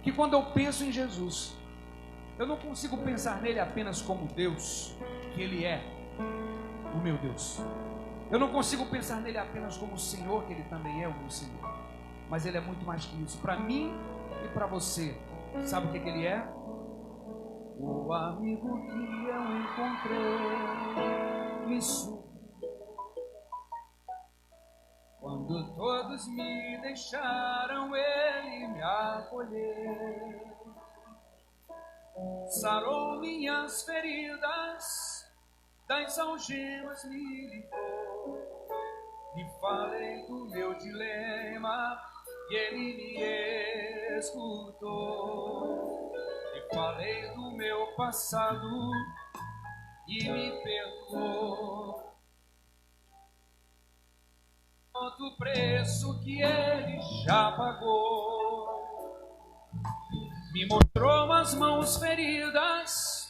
que quando eu penso em Jesus, eu não consigo pensar nele apenas como Deus, que ele é o meu Deus. Eu não consigo pensar nele apenas como o Senhor, que ele também é o meu Senhor. Mas ele é muito mais que isso. Para mim e para você, sabe o que ele é? O amigo que eu encontrei isso. Quando todos me deixaram, ele me acolheu. Sarou minhas feridas, das algemas me livrou. E falei do meu dilema e ele me escutou. E falei do meu passado e me perdoou. Quanto preço que ele já pagou. Me mostrou as mãos feridas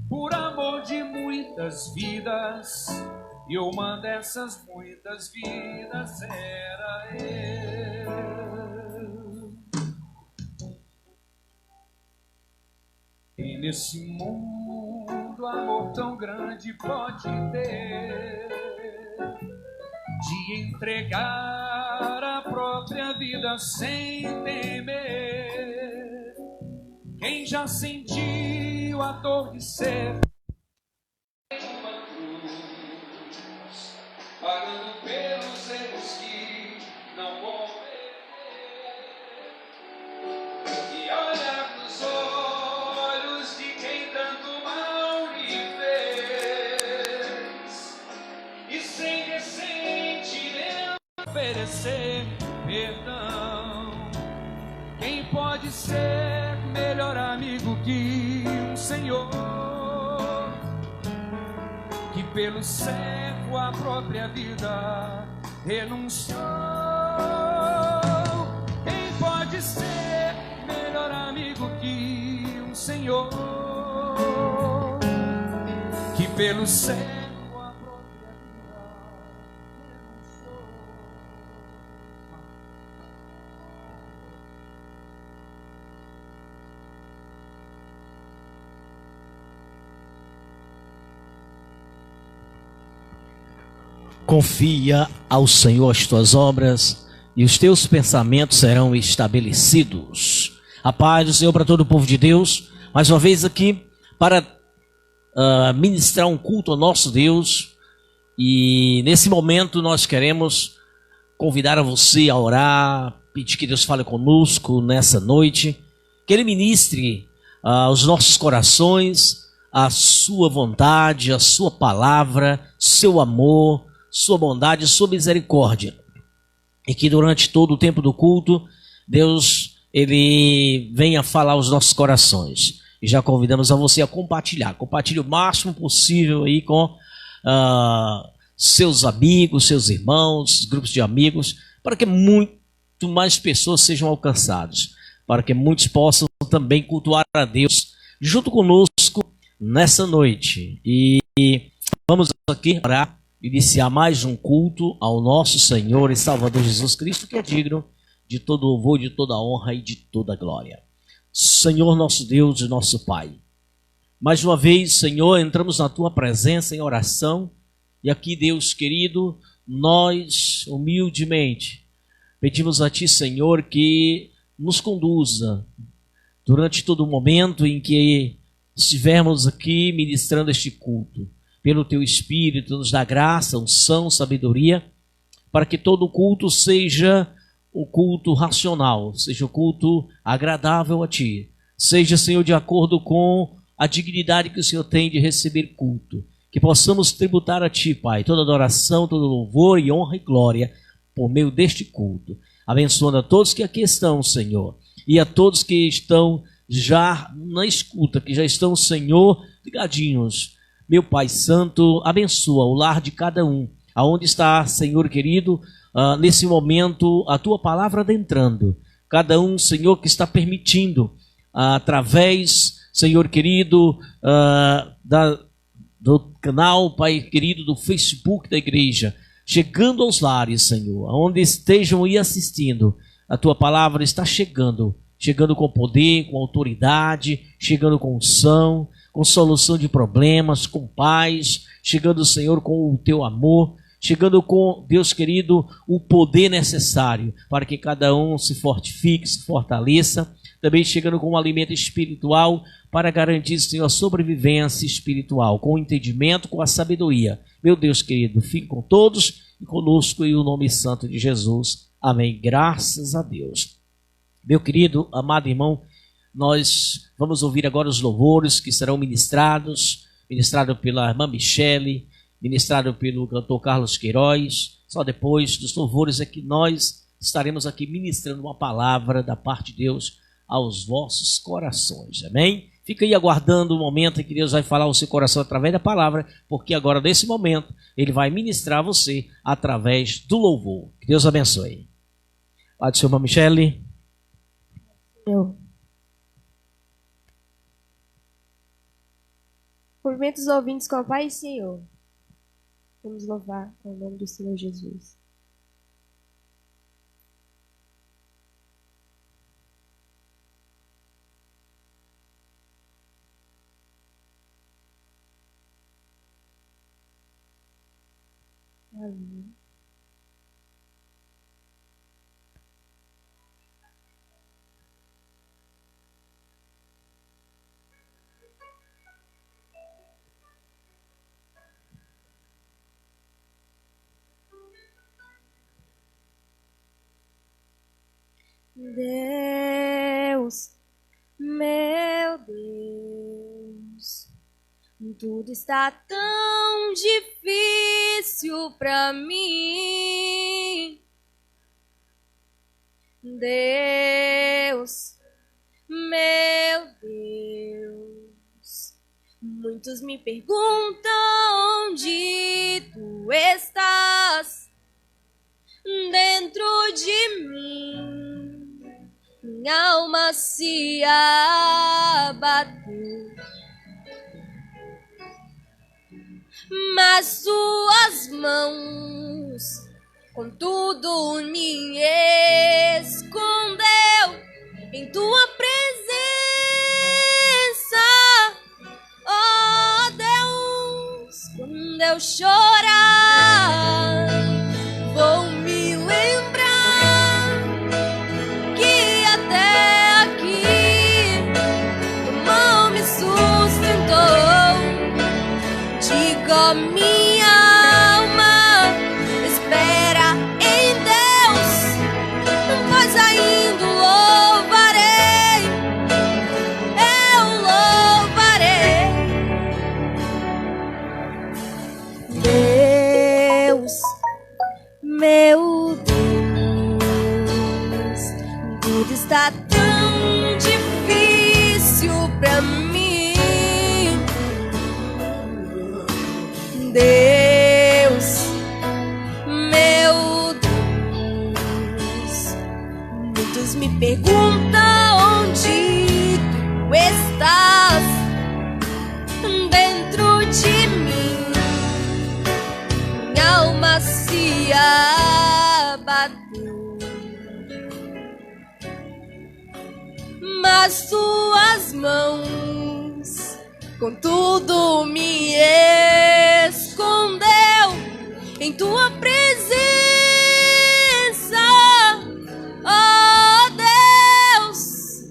por amor de muitas vidas. E uma dessas muitas vidas era eu. E nesse mundo amor tão grande pode ter, de entregar a própria vida sem temer. Quem já sentiu a dor de ser uma cruz, pagando pelos erros que não vão perder, e olhar nos olhos de quem tanto mal lhe fez, e sem ressentimento oferecer perdão. Quem pode ser melhor amigo que um Senhor, que pelo servo a própria vida renunciou? Quem pode ser melhor amigo que um Senhor, que pelo servo a própria vida renunciou? Confia ao Senhor as tuas obras e os teus pensamentos serão estabelecidos. A paz do Senhor para todo o povo de Deus. Mais uma vez aqui para ministrar um culto ao nosso Deus. E nesse momento nós queremos convidar a você a orar, pedir que Deus fale conosco nessa noite. Que Ele ministre aos nossos corações a sua vontade, a sua palavra, seu amor, sua bondade, sua misericórdia. E que durante todo o tempo do culto, Deus, Ele venha falar aos nossos corações. E já convidamos a você a compartilhar. Compartilhe o máximo possível aí com seus amigos, seus irmãos, grupos de amigos, para que muito mais pessoas sejam alcançadas. Para que muitos possam também cultuar a Deus junto conosco nessa noite. E vamos aqui orar. Iniciar mais um culto ao nosso Senhor e Salvador Jesus Cristo, que é digno de todo louvor, de toda honra e de toda glória. Senhor nosso Deus e nosso Pai, mais uma vez, Senhor, entramos na Tua presença em oração, e aqui, Deus querido, nós humildemente pedimos a Ti, Senhor, que nos conduza durante todo o momento em que estivermos aqui ministrando este culto. Pelo Teu Espírito, nos dá graça, unção, sabedoria, para que todo o culto seja o culto racional, seja o culto agradável a Ti. Seja, Senhor, de acordo com a dignidade que o Senhor tem de receber culto. Que possamos tributar a Ti, Pai, toda adoração, todo louvor e honra e glória por meio deste culto. Abençoando a todos que aqui estão, Senhor, e a todos que estão já na escuta, que já estão, Senhor, ligadinhos. Meu Pai Santo, abençoa o lar de cada um, aonde está, Senhor querido, nesse momento, a Tua palavra adentrando. Cada um, Senhor, que está permitindo, através, Senhor querido, do canal, Pai querido, do Facebook da igreja, chegando aos lares, Senhor, aonde estejam aí assistindo, a Tua palavra está chegando chegando com poder, com autoridade, chegando com unção, com solução de problemas, com paz, chegando, Senhor, com o teu amor, chegando com, Deus querido, o poder necessário para que cada um se fortifique, se fortaleça, também chegando com um alimento espiritual para garantir, Senhor, a sobrevivência espiritual, com o entendimento, com a sabedoria. Meu Deus querido, fique com todos e conosco em o nome santo de Jesus. Amém. Graças a Deus. Meu querido, amado irmão, nós vamos ouvir agora os louvores que serão ministrado pela irmã Michele, ministrado pelo cantor Carlos Queiroz. Só depois dos louvores é que nós estaremos aqui ministrando uma palavra da parte de Deus aos vossos corações. Amém? Fica aí aguardando o momento em que Deus vai falar ao seu coração através da palavra, porque agora, nesse momento, Ele vai ministrar a você através do louvor. Que Deus abençoe. Pai do Senhor, irmã Michele. Cumprimento os ouvintes com a paz do Senhor. Vamos louvar o nome do Senhor Jesus. Amém. Deus, meu Deus, tudo está tão difícil pra mim. Deus, meu Deus, muitos me perguntam onde tu estás. Dentro de mim, minha alma se abateu, mas tuas mãos, contudo, me escondeu em tua presença. Oh Deus, quando eu chorar, vou me lembrar que até aqui tua mão me sustentou. Diga minha alma, espera em Deus, pois ainda louvarei, eu louvarei. Deus, meu Deus, tudo está tão difícil pra mim. Deus, meu Deus, muitos me perguntam onde tu estás. Dentro de mim, minha alma se abateu, mas tuas mãos, contudo, me escondeu em tua presença. Oh Deus,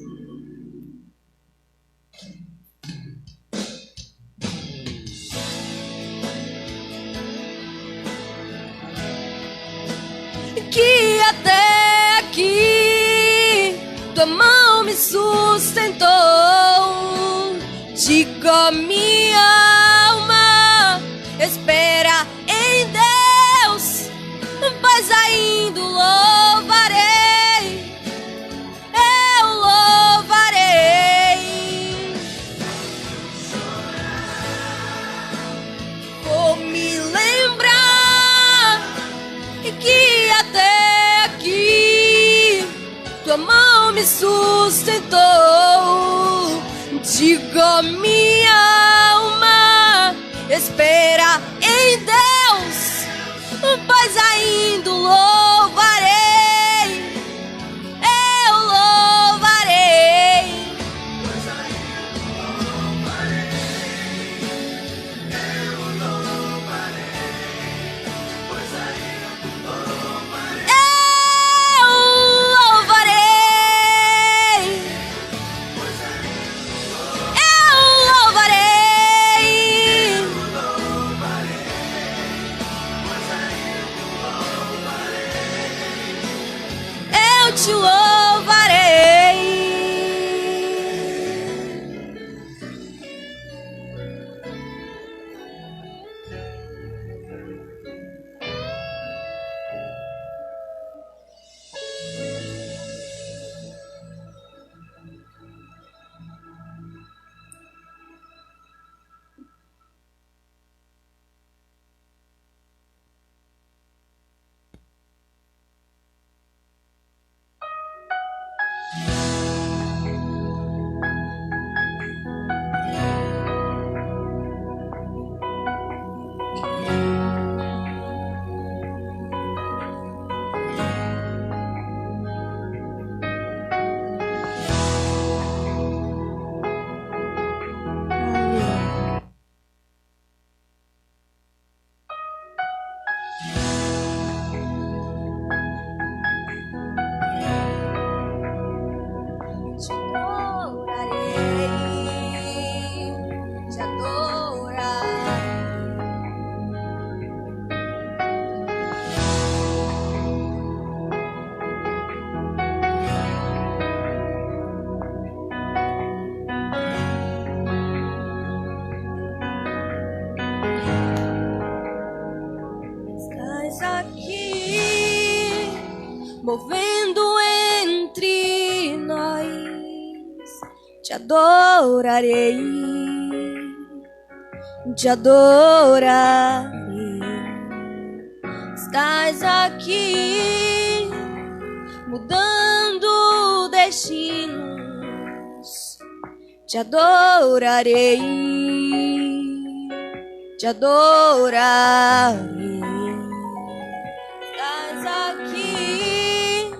que até aqui tua mão me sustentou. Diga minha alma, espera em Deus, pois ainda louvarei, eu louvarei. Vou me lembrar que até aqui tua mão me sustentou. Diga minha alma, espera em Deus, pois ainda louvarei, eu louvarei. movendo entre nós, te adorarei, te adorarei. Estás aqui, mudando destinos, te adorarei, te adorarei. Estás aqui,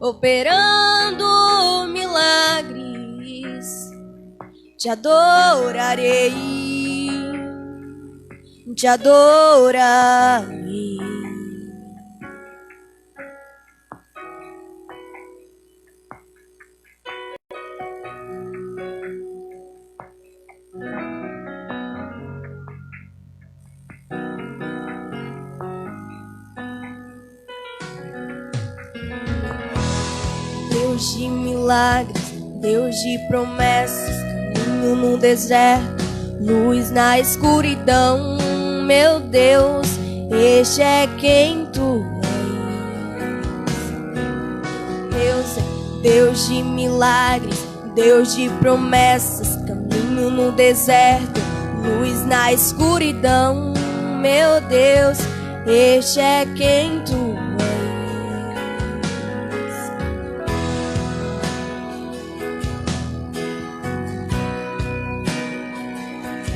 operando milagres, te adorarei, te adorarei. Deus de milagres, Deus de promessas, caminho no deserto, luz na escuridão. Meu Deus, este é quem tu és. Deus de milagres, Deus de promessas, caminho no deserto, luz na escuridão. Meu Deus, este é quem tu és.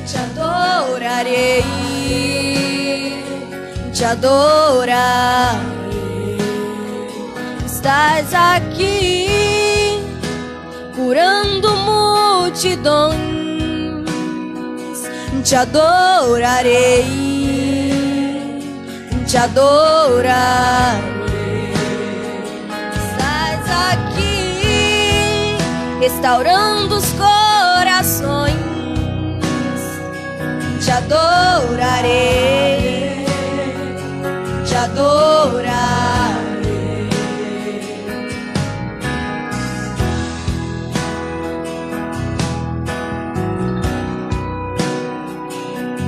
Te adorarei, te adorarei. Estás aqui, curando multidões, te adorarei, te adorarei. Estás aqui, restaurando os corações, te adorarei, te adorarei.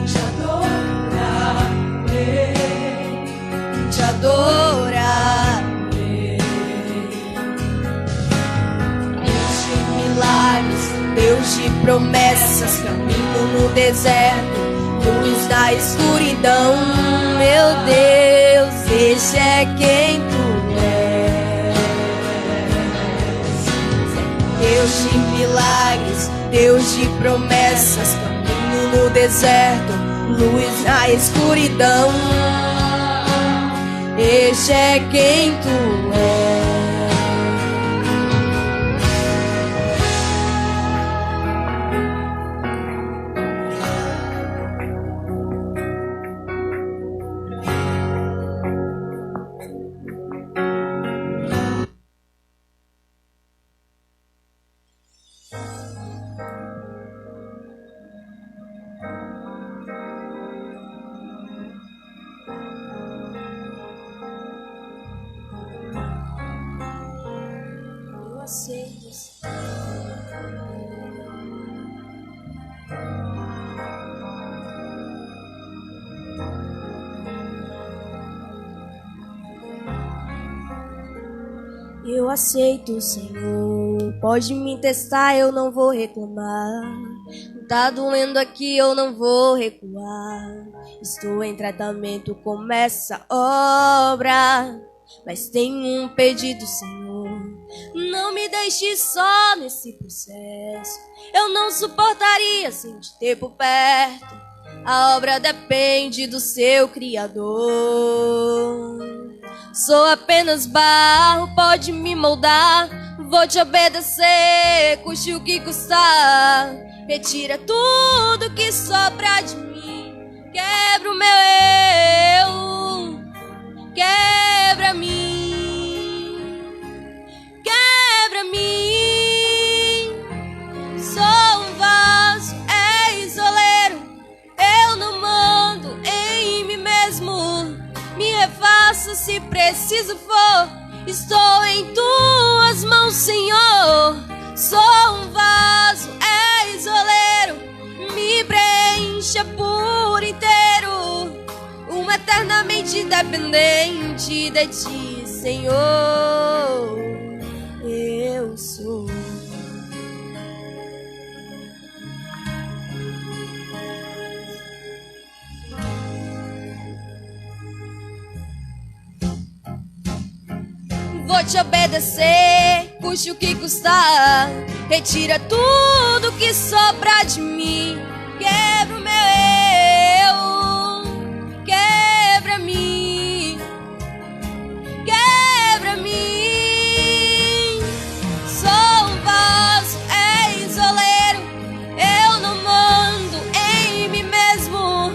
Te adorarei, te adorarei. Deus de milagres, Deus de promessas, caminho no deserto, luz na escuridão. Meu Deus, esse é quem tu és. Deus de milagres, Deus de promessas, caminho no deserto, luz na escuridão. Esse é quem tu és. Eu aceito, Senhor, pode me testar, eu não vou reclamar. Tá doendo aqui, eu não vou recuar. Estou em tratamento, começa a obra. Mas tenho um pedido, Senhor, não me deixe só nesse processo. Eu não suportaria sem te ter por perto. A obra depende do seu Criador. Sou apenas barro, pode me moldar. Vou te obedecer, custe o que custar. Retira tudo que sobra de mim. Quebra o meu eu, quebra-me, quebra-me. Sou um vaso, és oleiro. Eu não mando em mim mesmo. Me refaça se preciso for. Estou em tuas mãos, Senhor. Sou um vaso, és oleiro. Me preencha por inteiro. Eternamente dependente de ti, Senhor. vou te obedecer, custe o que custar. Retira tudo que sobra de mim. Quebra o meu eu, quebra-me, quebra-me. Sou um vaso, és oleiro, eu não mando em mim mesmo.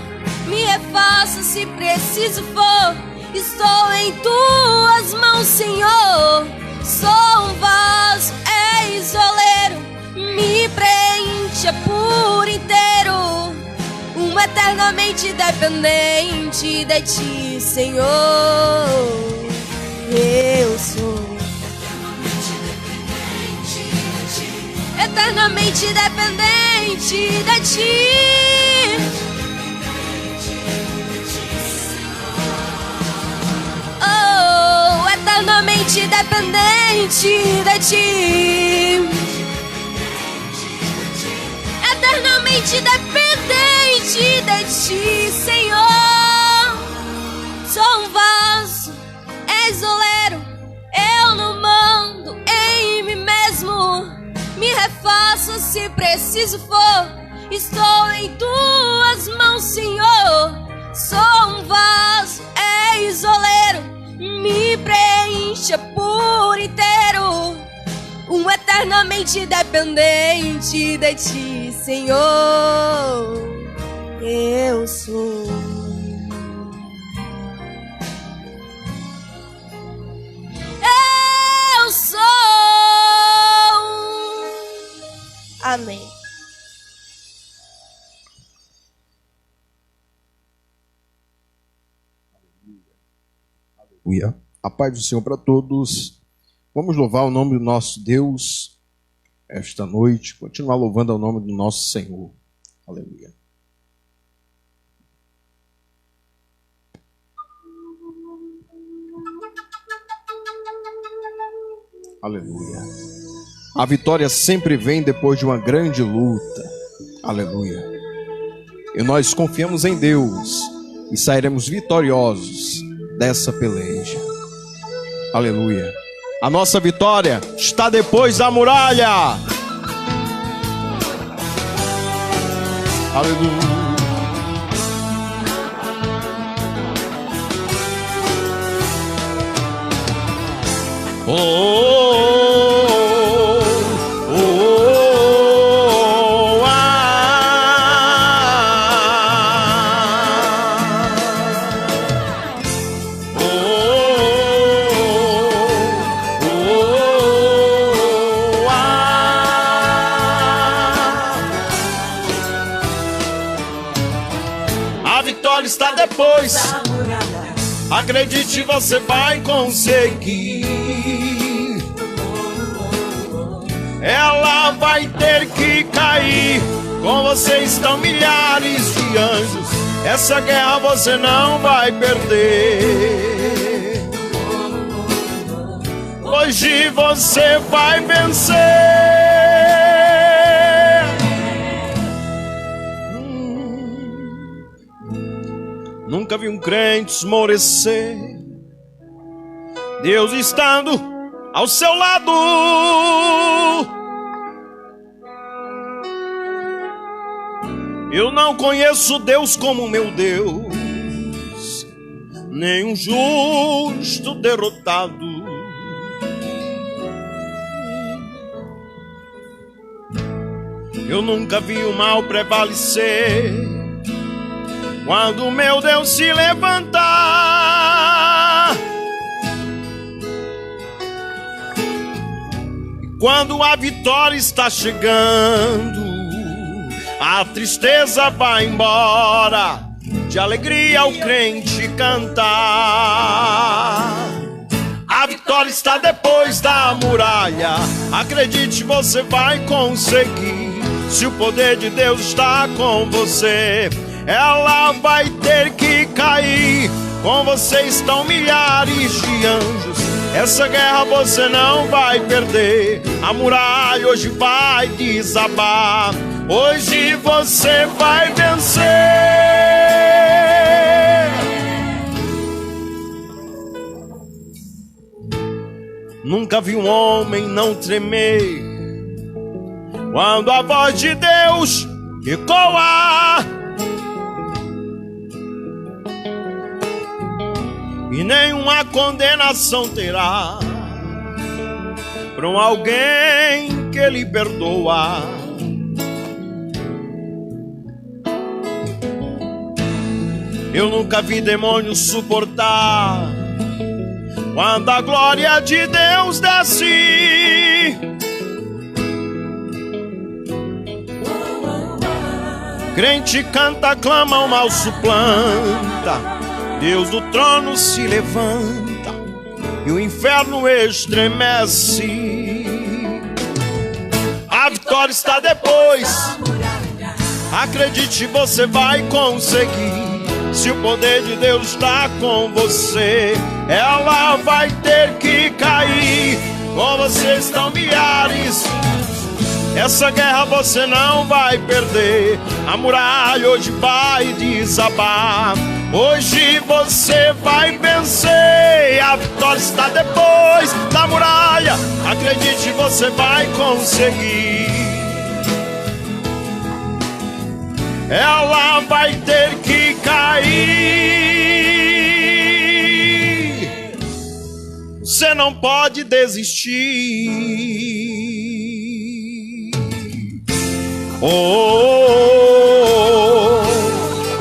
Me refaça se preciso for, estou em tuas mãos, Senhor. Sou um vaso, és oleiro, me preencha por inteiro. Eternamente dependente de ti, Senhor. Eu sou eternamente dependente de ti. Oh, eternamente dependente de ti. Eternamente dependente de ti, Senhor. Sou um vaso, és oleiro, eu não mando em mim mesmo. Me refaço se preciso for, estou em tuas mãos, Senhor. Sou um vaso, és oleiro, me preencha por inteiro. Eternamente dependente de ti, Senhor. Eu sou. Eu sou. Amém. Aleluia. A paz do Senhor para todos. Vamos louvar o nome do nosso Deus esta noite, continuar louvando o nome do nosso Senhor. Aleluia. Aleluia. A vitória sempre vem depois de uma grande luta. Aleluia. E nós confiamos em Deus e sairemos vitoriosos dessa peleja. Aleluia. A nossa vitória está depois da muralha. Aleluia. Oh, oh, oh, oh, A vitória está depois. Acredite, você vai conseguir. Ela vai ter que cair. Com você estão milhares de anjos. Essa guerra você não vai perder. Hoje você vai vencer. Nunca vi um crente esmorecer, Deus estando ao seu lado. Eu não conheço Deus como meu Deus, nem um justo derrotado. Eu nunca vi o mal prevalecer quando meu Deus se levantar. E quando a vitória está chegando, a tristeza vai embora, de alegria o crente cantar. A vitória está depois da muralha. Acredite, você vai conseguir. Se o poder de Deus está com você, ela vai ter que cair. Com você estão milhares de anjos. Essa guerra você não vai perder. A muralha hoje vai desabar. Hoje você vai vencer. nunca vi um homem não tremer quando a voz de Deus ecoa. E nenhuma condenação terá para um alguém que Ele perdoa. Eu nunca vi demônio suportar quando a glória de Deus desce. Crente canta, clama, o mal suplanta, Deus do trono se levanta e o inferno estremece. A vitória está depois. Acredite, você vai conseguir. Se o poder de Deus está com você, ela vai ter que cair. Com você estão milhares. Essa guerra você não vai perder. A muralha hoje vai desabar. Hoje você vai vencer. A vitória está depois da muralha. Acredite, você vai conseguir. Ela vai ter que cair. Você não pode desistir. Oh, oh,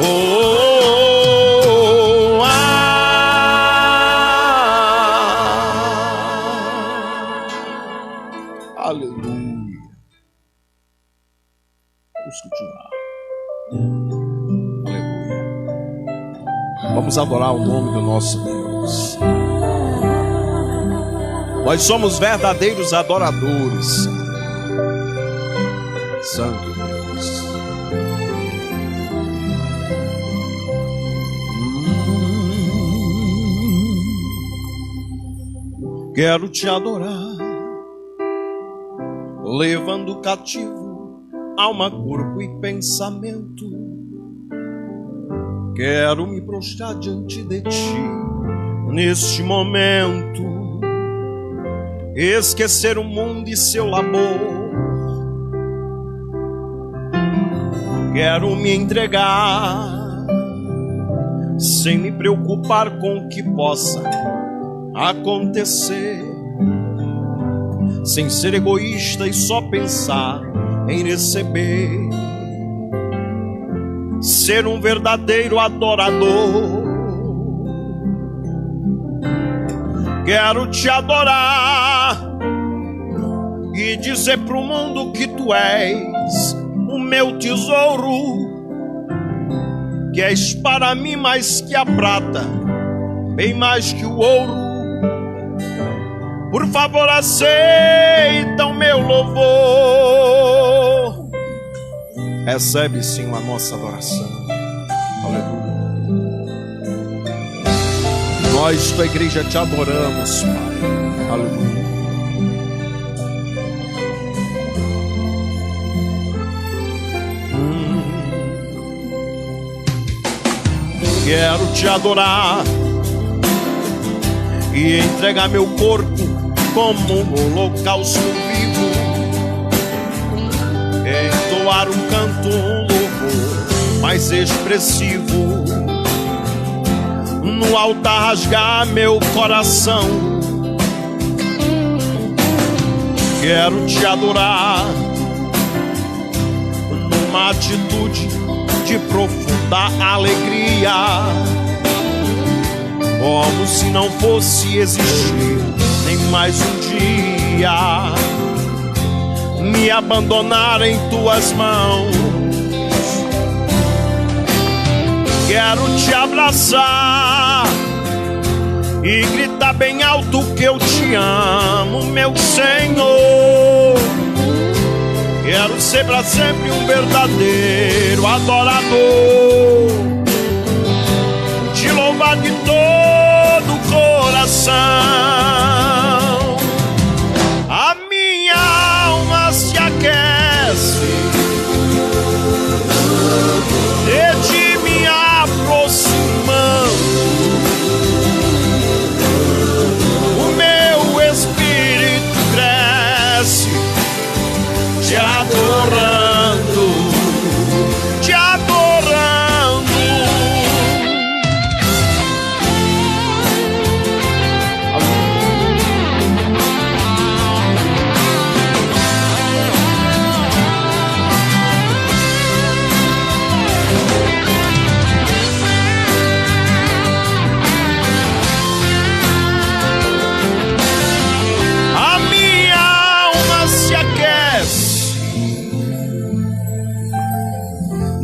oh, oh, aleluia. Vamos continuar. Aleluia. Vamos adorar o nome do nosso Deus. Nós somos verdadeiros adoradores. Santo Deus. Quero te adorar, levando cativo alma, corpo e pensamento. Quero me prostrar diante de ti neste momento, esquecer o mundo e seu labor. Quero me entregar sem me preocupar com o que possa acontecer, sem ser egoísta e só pensar em receber. Ser um verdadeiro adorador. Quero te adorar e dizer pro mundo que tu és o meu tesouro, que és para mim mais que a prata, bem mais que o ouro. Por favor, aceita o meu louvor. Recebe sim a nossa adoração. Aleluia. Nós, tua igreja, te adoramos, Pai. Aleluia. Quero te adorar e entregar meu corpo como um holocausto vivo, entoar um canto, um louvor mais expressivo, no altar rasgar meu coração. Quero te adorar numa atitude de profunda alegria, como se não fosse existir nem mais um dia. Me abandonar em tuas mãos. Quero te abraçar e gritar bem alto que eu te amo, meu Senhor. Quero ser para sempre um verdadeiro adorador, te louvar de todo o coração. A minha alma se aquece de ti, me aproximando. O meu espírito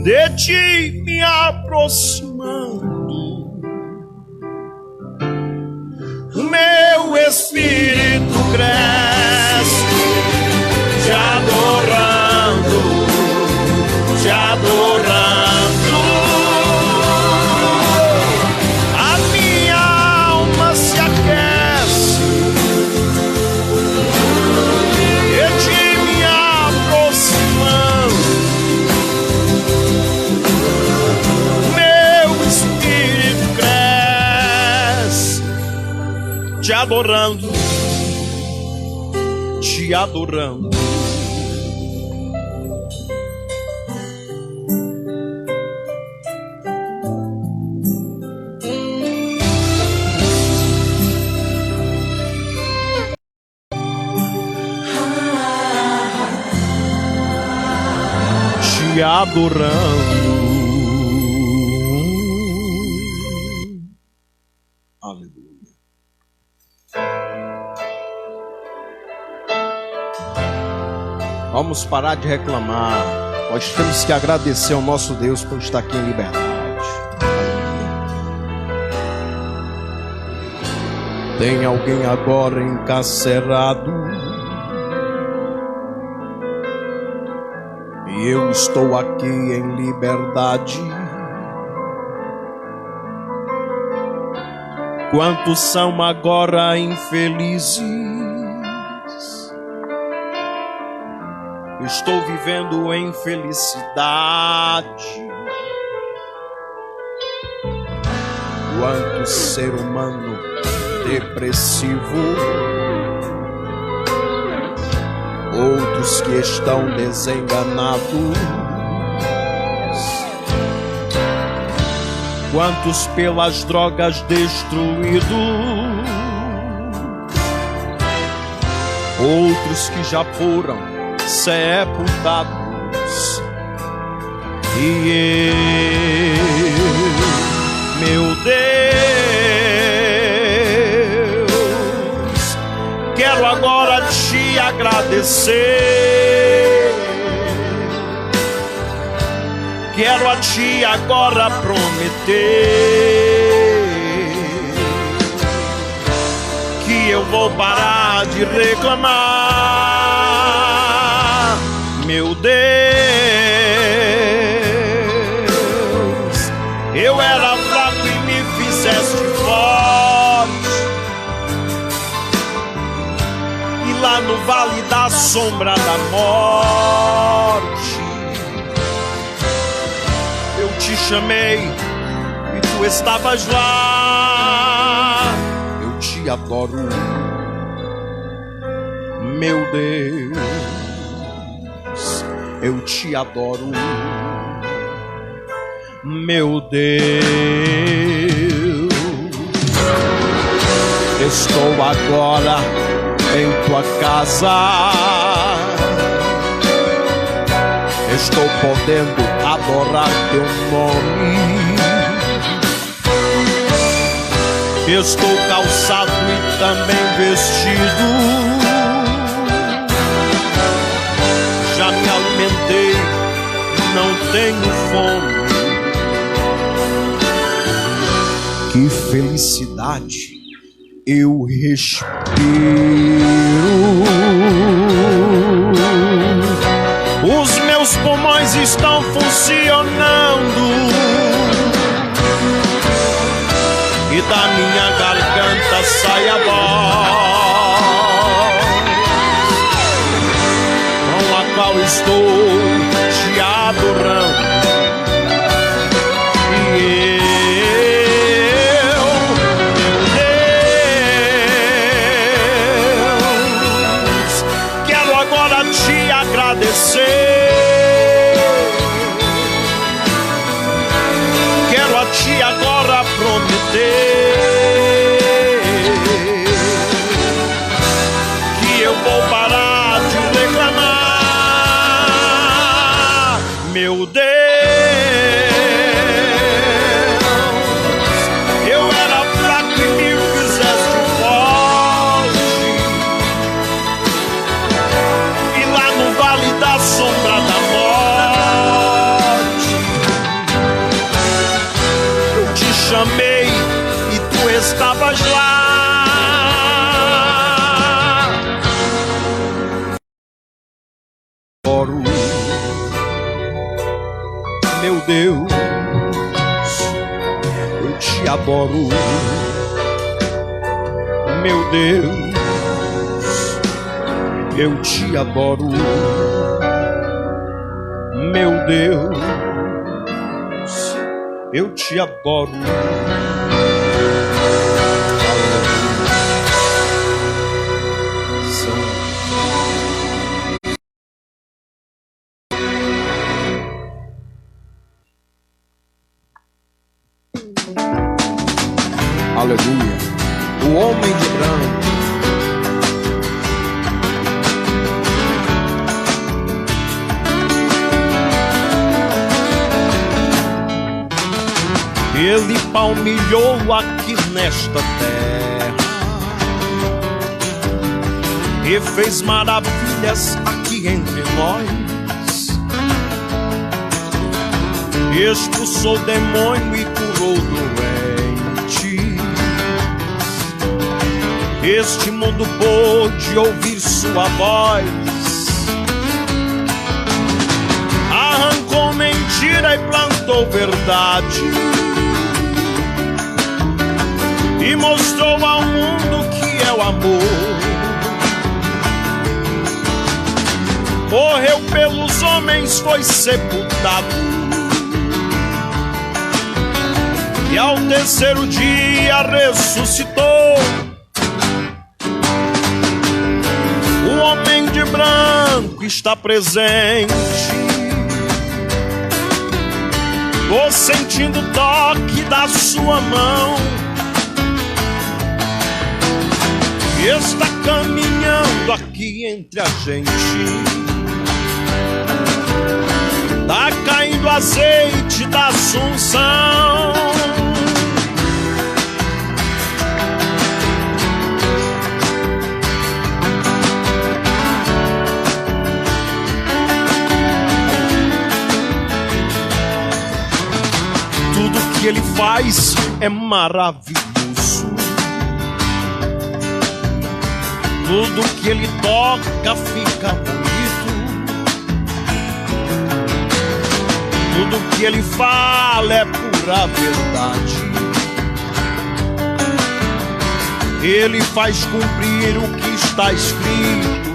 de ti me aproximando, o meu espírito cresce, te adorando, te adorando. A minha alma se aquece de ti me aproximando, meu espírito cresce, te adorando, te adorando. Te adorando. Aleluia. Vamos parar de reclamar. Nós temos que agradecer ao nosso Deus por estar aqui em liberdade. Tem alguém agora encarcerado, e eu estou aqui em liberdade. Quantos são agora infelizes? Estou vivendo em felicidade. Quanto ser humano depressivo, outros que estão desenganados. Quantos pelas drogas destruídos, outros que já foram sepultados. E eu, meu Deus, quero agora te agradecer. Quero a ti agora prometer que eu vou parar de reclamar. Meu Deus, eu era fraco e me fizeste forte, e lá no vale da sombra da morte eu te chamei e tu estavas lá. Eu te adoro, meu Deus, eu te adoro, meu Deus. Estou agora em tua casa, estou podendo adorar teu nome. Estou calçado e também vestido, já me alimentei, não tenho fome. Que felicidade eu respiro. Os meus pulmões estão funcionando e da minha garganta sai a voz com a qual estou te adorando. E eu, meu Deus, quero agora te agradecer. Te agora prometer que eu vou parar de reclamar. Meu Deus, eu era fraco e me fizeste forte, e lá no vale da sombra da morte estás lá. Oro, meu Deus, eu te adoro, meu Deus, eu te adoro, meu Deus, eu te adoro. Aleluia. O homem de branco. Ele palmilhou aqui nesta terra e fez maravilhas aqui entre nós. Expulsou o demônio e curou o doente. Este mundo pôde ouvir sua voz. Arrancou mentira e plantou verdade, e mostrou ao mundo que é o amor. Morreu pelos homens, foi sepultado, e ao terceiro dia ressuscitou. O homem de branco está presente. Tô sentindo o toque da sua mão. Está caminhando aqui entre a gente. Tá caindo azeite da Assunção. Tudo que ele faz é maravilhoso. Tudo que ele toca fica bonito. Tudo que ele fala é pura verdade. Ele faz cumprir o que está escrito.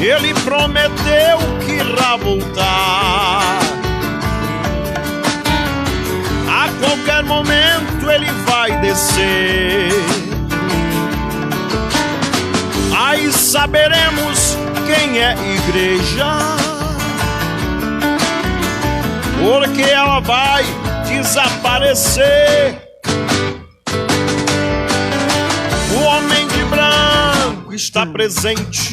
Ele prometeu que irá voltar. A qualquer momento ele vai descer. Aí saberemos quem é igreja, porque ela vai desaparecer. O homem de branco está presente.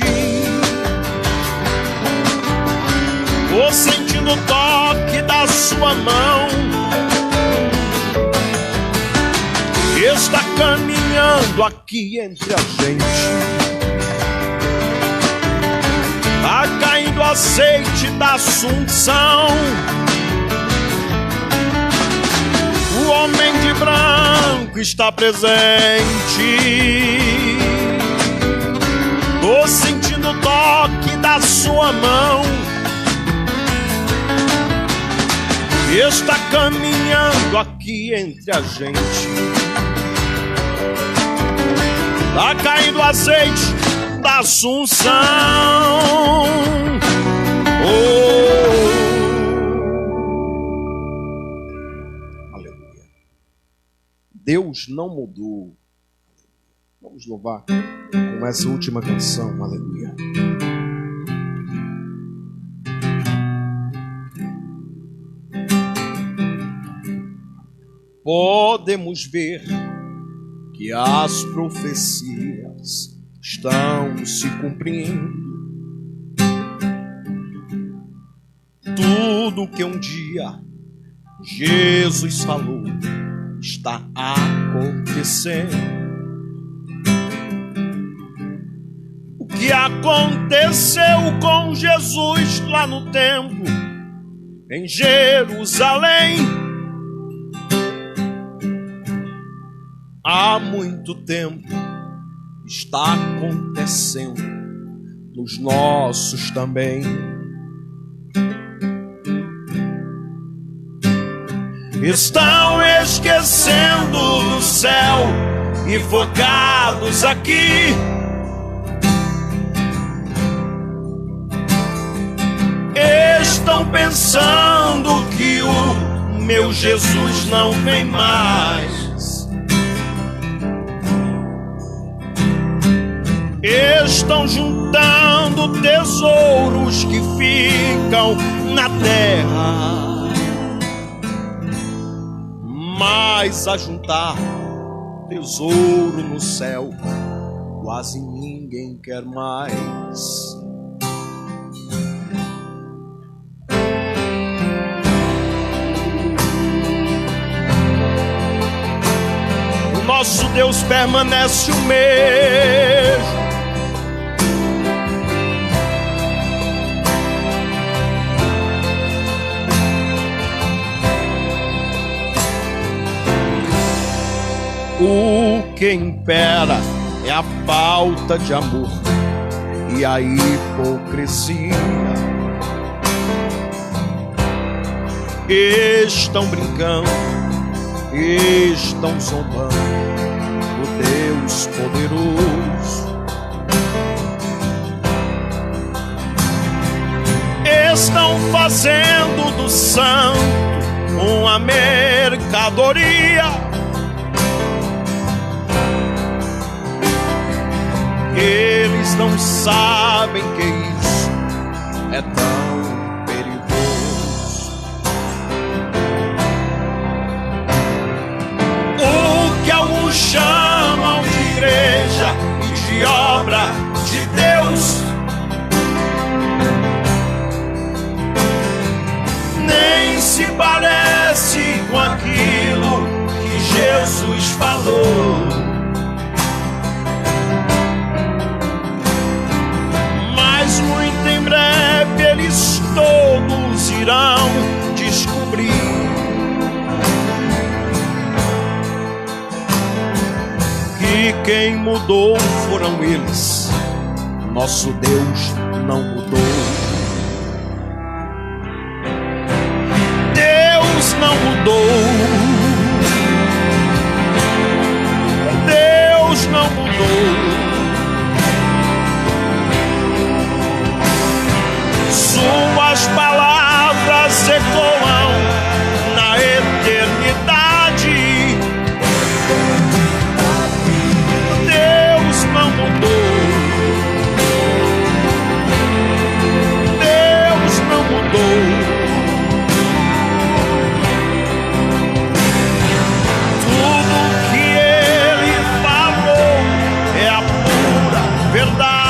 Tô sentindo o toque da sua mão. Está caminhando aqui entre a gente. Tá caindo azeite da Assunção. O homem de branco está presente. Tô sentindo o toque da sua mão. Está caminhando aqui entre a gente. Tá caindo azeite da Assunção. Aleluia. Deus não mudou. Vamos louvar com essa última canção. Aleluia. Podemos ver que as profecias estão se cumprindo. Tudo que um dia Jesus falou está acontecendo. O que aconteceu com Jesus lá no templo, em Jerusalém, há muito tempo está acontecendo nos nossos também. Estão esquecendo do céu e focados aqui. Estão pensando que o meu Jesus não vem mais. Estão juntando tesouros que ficam na terra, mas a juntar tesouro no céu quase ninguém quer mais. O nosso Deus permanece o mesmo. O que impera é a falta de amor e a hipocrisia. Estão brincando, estão zombando do Deus poderoso. Estão fazendo do santo uma mercadoria. Eles não sabem que isso é tão perigoso. O que alguns chamam de igreja e de obra de Deus nem se parece com aquilo que Jesus falou. Muito em breve eles todos irão descobrir que quem mudou foram eles. Nosso Deus não mudou. Deus não mudou. Deus não mudou. Suas palavras ecoam na eternidade. Deus não mudou. Deus não mudou. Tudo que Ele falou é a pura verdade.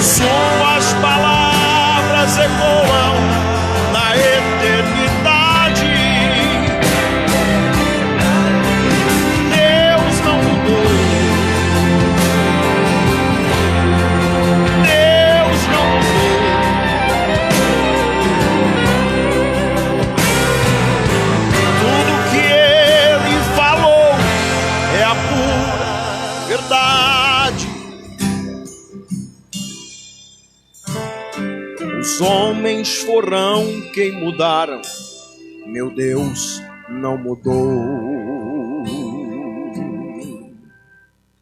Suas palavras ecoam na eternidade. Deus não mudou. Deus não mudou. Tudo que Ele falou é a pura verdade. Os homens foram quem mudaram, meu Deus não mudou.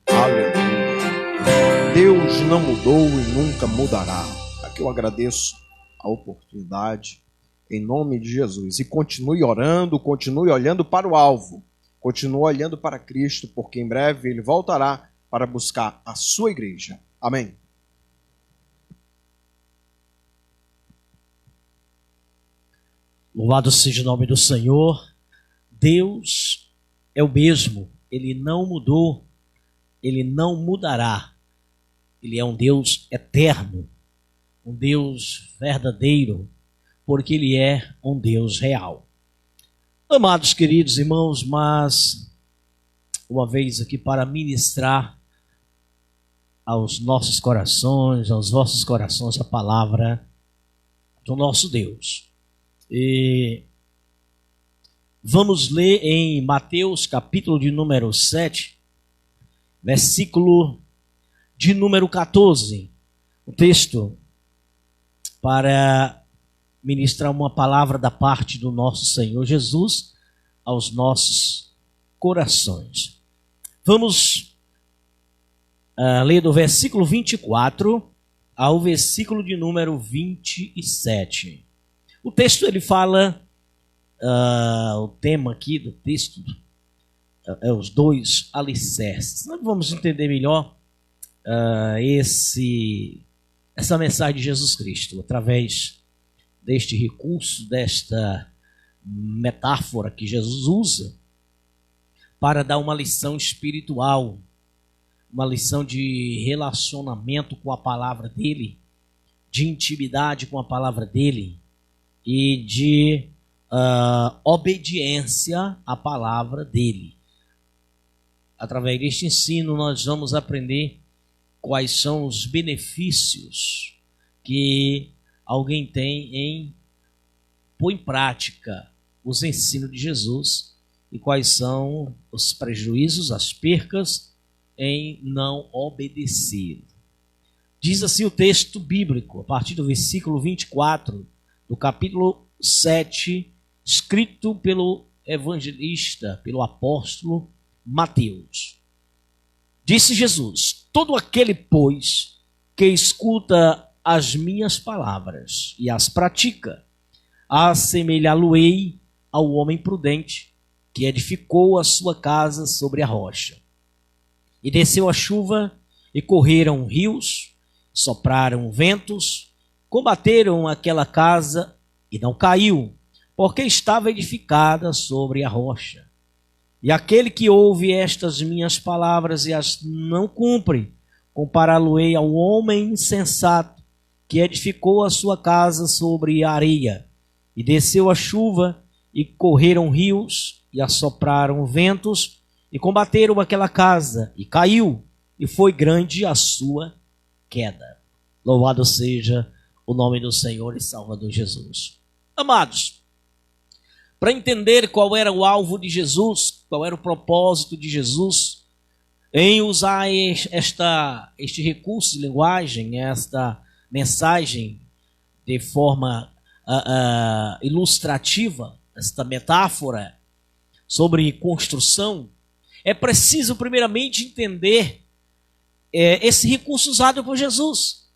Aleluia. Deus não mudou e nunca mudará. Aqui eu agradeço a oportunidade, em nome de Jesus. E continue orando, continue olhando para o alvo, continue olhando para Cristo, porque em breve Ele voltará para buscar a sua igreja. Amém. Louvado seja o nome do Senhor. Deus é o mesmo, Ele não mudou, Ele não mudará. Ele é um Deus eterno, um Deus verdadeiro, porque Ele é um Deus real. Amados queridos irmãos, mas uma vez aqui para ministrar aos nossos corações, aos vossos corações, a palavra do nosso Deus. E vamos ler em Mateus, capítulo de número 7, versículo de número 14. O texto para ministrar uma palavra da parte do nosso Senhor Jesus aos nossos corações. Vamos ler do versículo 24 ao versículo de número 27. O texto, ele fala, o tema aqui do texto é os dois alicerces. Nós vamos entender melhor essa mensagem de Jesus Cristo, através deste recurso, desta metáfora que Jesus usa para dar uma lição espiritual, uma lição de relacionamento com a palavra dele, de intimidade com a palavra dele e de obediência à palavra dele. Através deste ensino nós vamos aprender quais são os benefícios que alguém tem em pôr em prática os ensinos de Jesus e quais são os prejuízos, as percas em não obedecer. Diz assim o texto bíblico, a partir do versículo 24 do capítulo 7, escrito pelo evangelista, pelo apóstolo Mateus. Disse Jesus: todo aquele, pois, que escuta as minhas palavras e as pratica, assemelhá-lo-ei ao homem prudente que edificou a sua casa sobre a rocha. E desceu a chuva, e correram rios, sopraram ventos, combateram aquela casa, e não caiu, porque estava edificada sobre a rocha. E aquele que ouve estas minhas palavras e as não cumpre, compará-lo-ei ao homem insensato, que edificou a sua casa sobre a areia. E desceu a chuva, e correram rios, e assopraram ventos, e combateram aquela casa, e caiu, e foi grande a sua queda. Louvado seja o nome do Senhor e Salvador Jesus. Amados, para entender qual era o alvo de Jesus, qual era o propósito de Jesus em usar este recurso de linguagem, esta mensagem de forma ilustrativa, esta metáfora sobre construção, é preciso primeiramente entender esse recurso usado por Jesus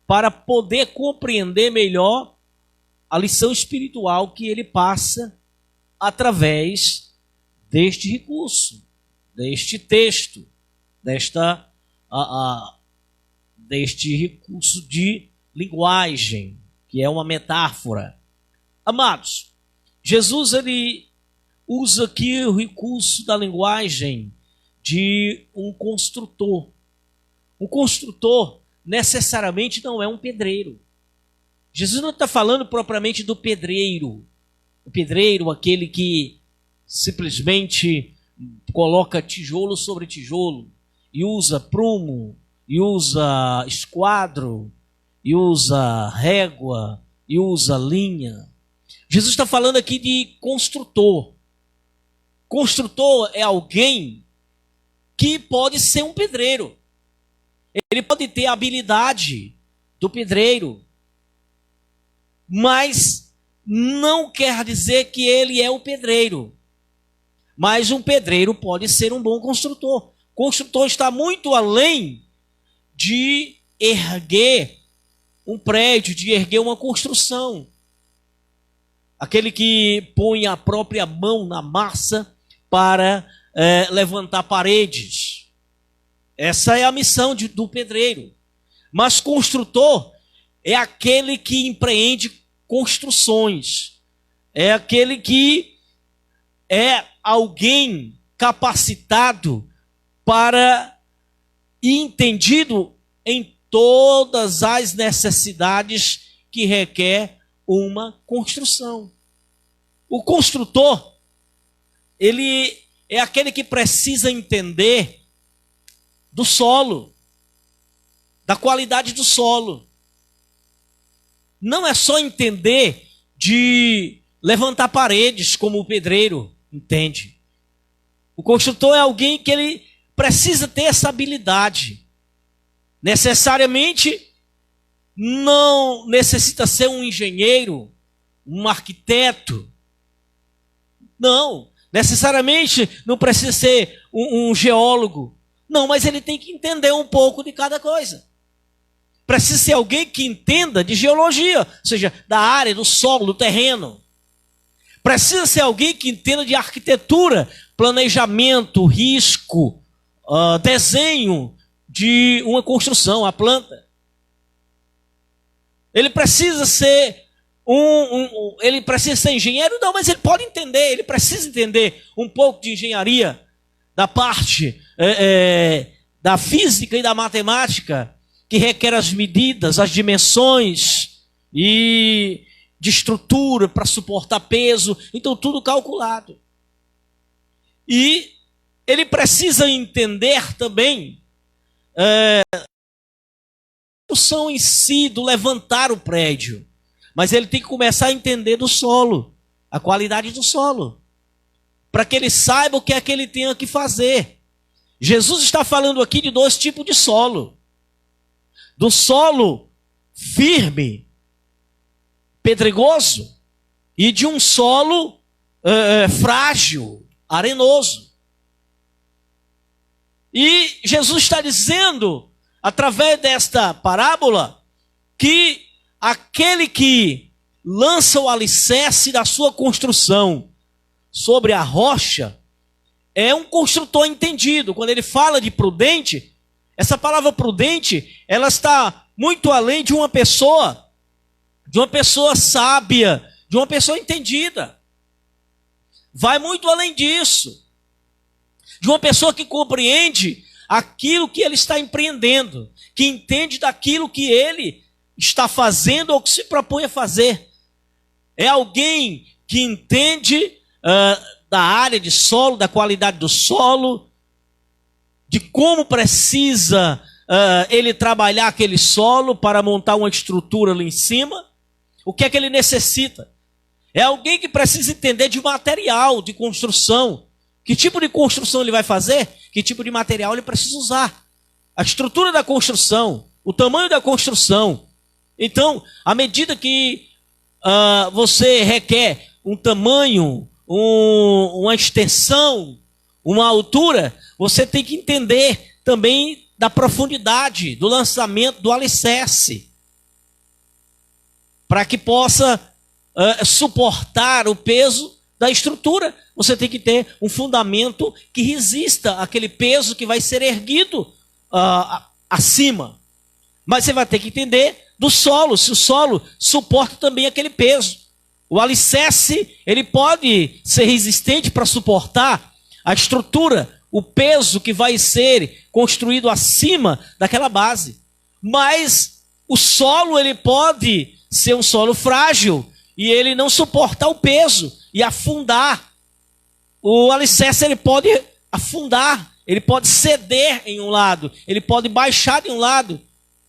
para poder compreender melhor a lição espiritual que ele passa através deste recurso, deste texto, deste recurso de linguagem, que é uma metáfora. Amados, Jesus ele usa aqui o recurso da linguagem de um construtor. Um construtor necessariamente não é um pedreiro. Jesus não está falando propriamente do pedreiro. O pedreiro, aquele que simplesmente coloca tijolo sobre tijolo e usa prumo, e usa esquadro, e usa régua, e usa linha. Jesus está falando aqui de construtor. Construtor é alguém que pode ser um pedreiro. Ele pode ter a habilidade do pedreiro, mas não quer dizer que ele é o pedreiro. Mas um pedreiro pode ser um bom construtor. Construtor está muito além de erguer um prédio, de erguer uma construção. Aquele que põe a própria mão na massa para levantar paredes. Essa é a missão do pedreiro. Mas construtor é aquele que empreende construções. É aquele que é alguém capacitado para e entendido em todas as necessidades que requer uma construção. O construtor, ele é aquele que precisa entender do solo, da qualidade do solo. Não é só entender de levantar paredes como o pedreiro entende. O construtor é alguém que ele precisa ter essa habilidade. Necessariamente não necessita ser um engenheiro, um arquiteto. Não, necessariamente não precisa ser um geólogo. Não, mas ele tem que entender um pouco de cada coisa. Precisa ser alguém que entenda de geologia, ou seja, da área, do solo, do terreno. Precisa ser alguém que entenda de arquitetura, planejamento, risco, desenho de uma construção, a planta. Ele precisa ser ele precisa ser engenheiro? Não, mas ele pode entender, ele precisa entender um pouco de engenharia, da parte da física e da matemática, que requer as medidas, as dimensões e de estrutura para suportar peso, então tudo calculado. E ele precisa entender também a construção em si, do levantar o prédio. Mas ele tem que começar a entender do solo, a qualidade do solo, para que ele saiba o que é que ele tem que fazer. Jesus está falando aqui de dois tipos de solo. Do solo firme, pedregoso, e de um solo frágil, arenoso. E Jesus está dizendo, através desta parábola, que aquele que lança o alicerce da sua construção sobre a rocha é um construtor entendido. Quando ele fala de prudente, essa palavra prudente, ela está muito além de uma pessoa sábia, de uma pessoa entendida. Vai muito além disso. De uma pessoa que compreende aquilo que ele está empreendendo, que entende daquilo que ele está fazendo ou que se propõe a fazer. É alguém que entende da área de solo, da qualidade do solo, de como precisa ele trabalhar aquele solo para montar uma estrutura ali em cima. O que é que ele necessita? É alguém que precisa entender de material, de construção. Que tipo de construção ele vai fazer? Que tipo de material ele precisa usar? A estrutura da construção, o tamanho da construção. Então, à medida que você requer um tamanho, uma extensão, uma altura, você tem que entender também da profundidade, do lançamento, do alicerce, para que possa suportar o peso da estrutura. Você tem que ter um fundamento que resista àquele peso que vai ser erguido acima. Mas você vai ter que entender do solo, se o solo suporta também aquele peso. O alicerce, ele pode ser resistente para suportar a estrutura, o peso que vai ser construído acima daquela base. Mas o solo, ele pode ser um solo frágil e ele não suportar o peso e afundar. O alicerce, ele pode afundar, ele pode ceder em um lado, ele pode baixar de um lado,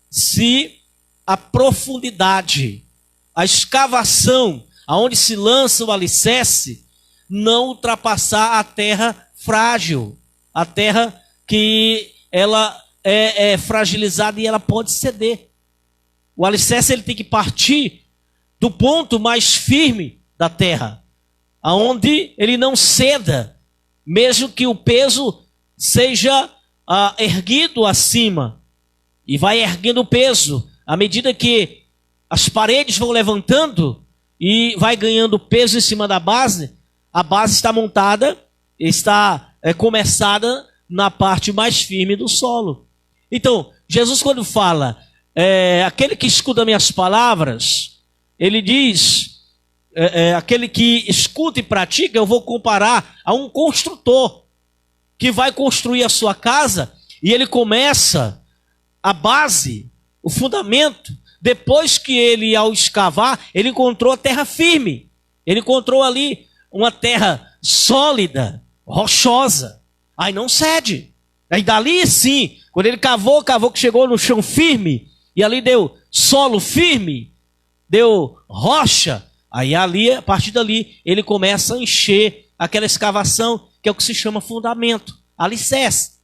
se a profundidade, a escavação, aonde se lança o alicerce, não ultrapassar a terra frágil, a terra que ela é fragilizada e ela pode ceder. O alicerce, ele tem que partir do ponto mais firme da terra, aonde ele não ceda, mesmo que o peso seja erguido acima, e vai erguendo o peso à medida que as paredes vão levantando e vai ganhando peso em cima da base. A base está montada, está começada na parte mais firme do solo. Então, Jesus, quando fala, aquele que escuta minhas palavras, ele diz, aquele que escuta e pratica, eu vou comparar a um construtor que vai construir a sua casa e ele começa a base, o fundamento. Depois que ele, ao escavar, ele encontrou a terra firme. Ele encontrou ali uma terra sólida. rochosa. Aí não cede. Aí dali sim, quando ele cavou que chegou no chão firme, e ali deu solo firme, deu rocha, aí ali, a partir dali, ele começa a encher aquela escavação, que é o que se chama fundamento, alicerce.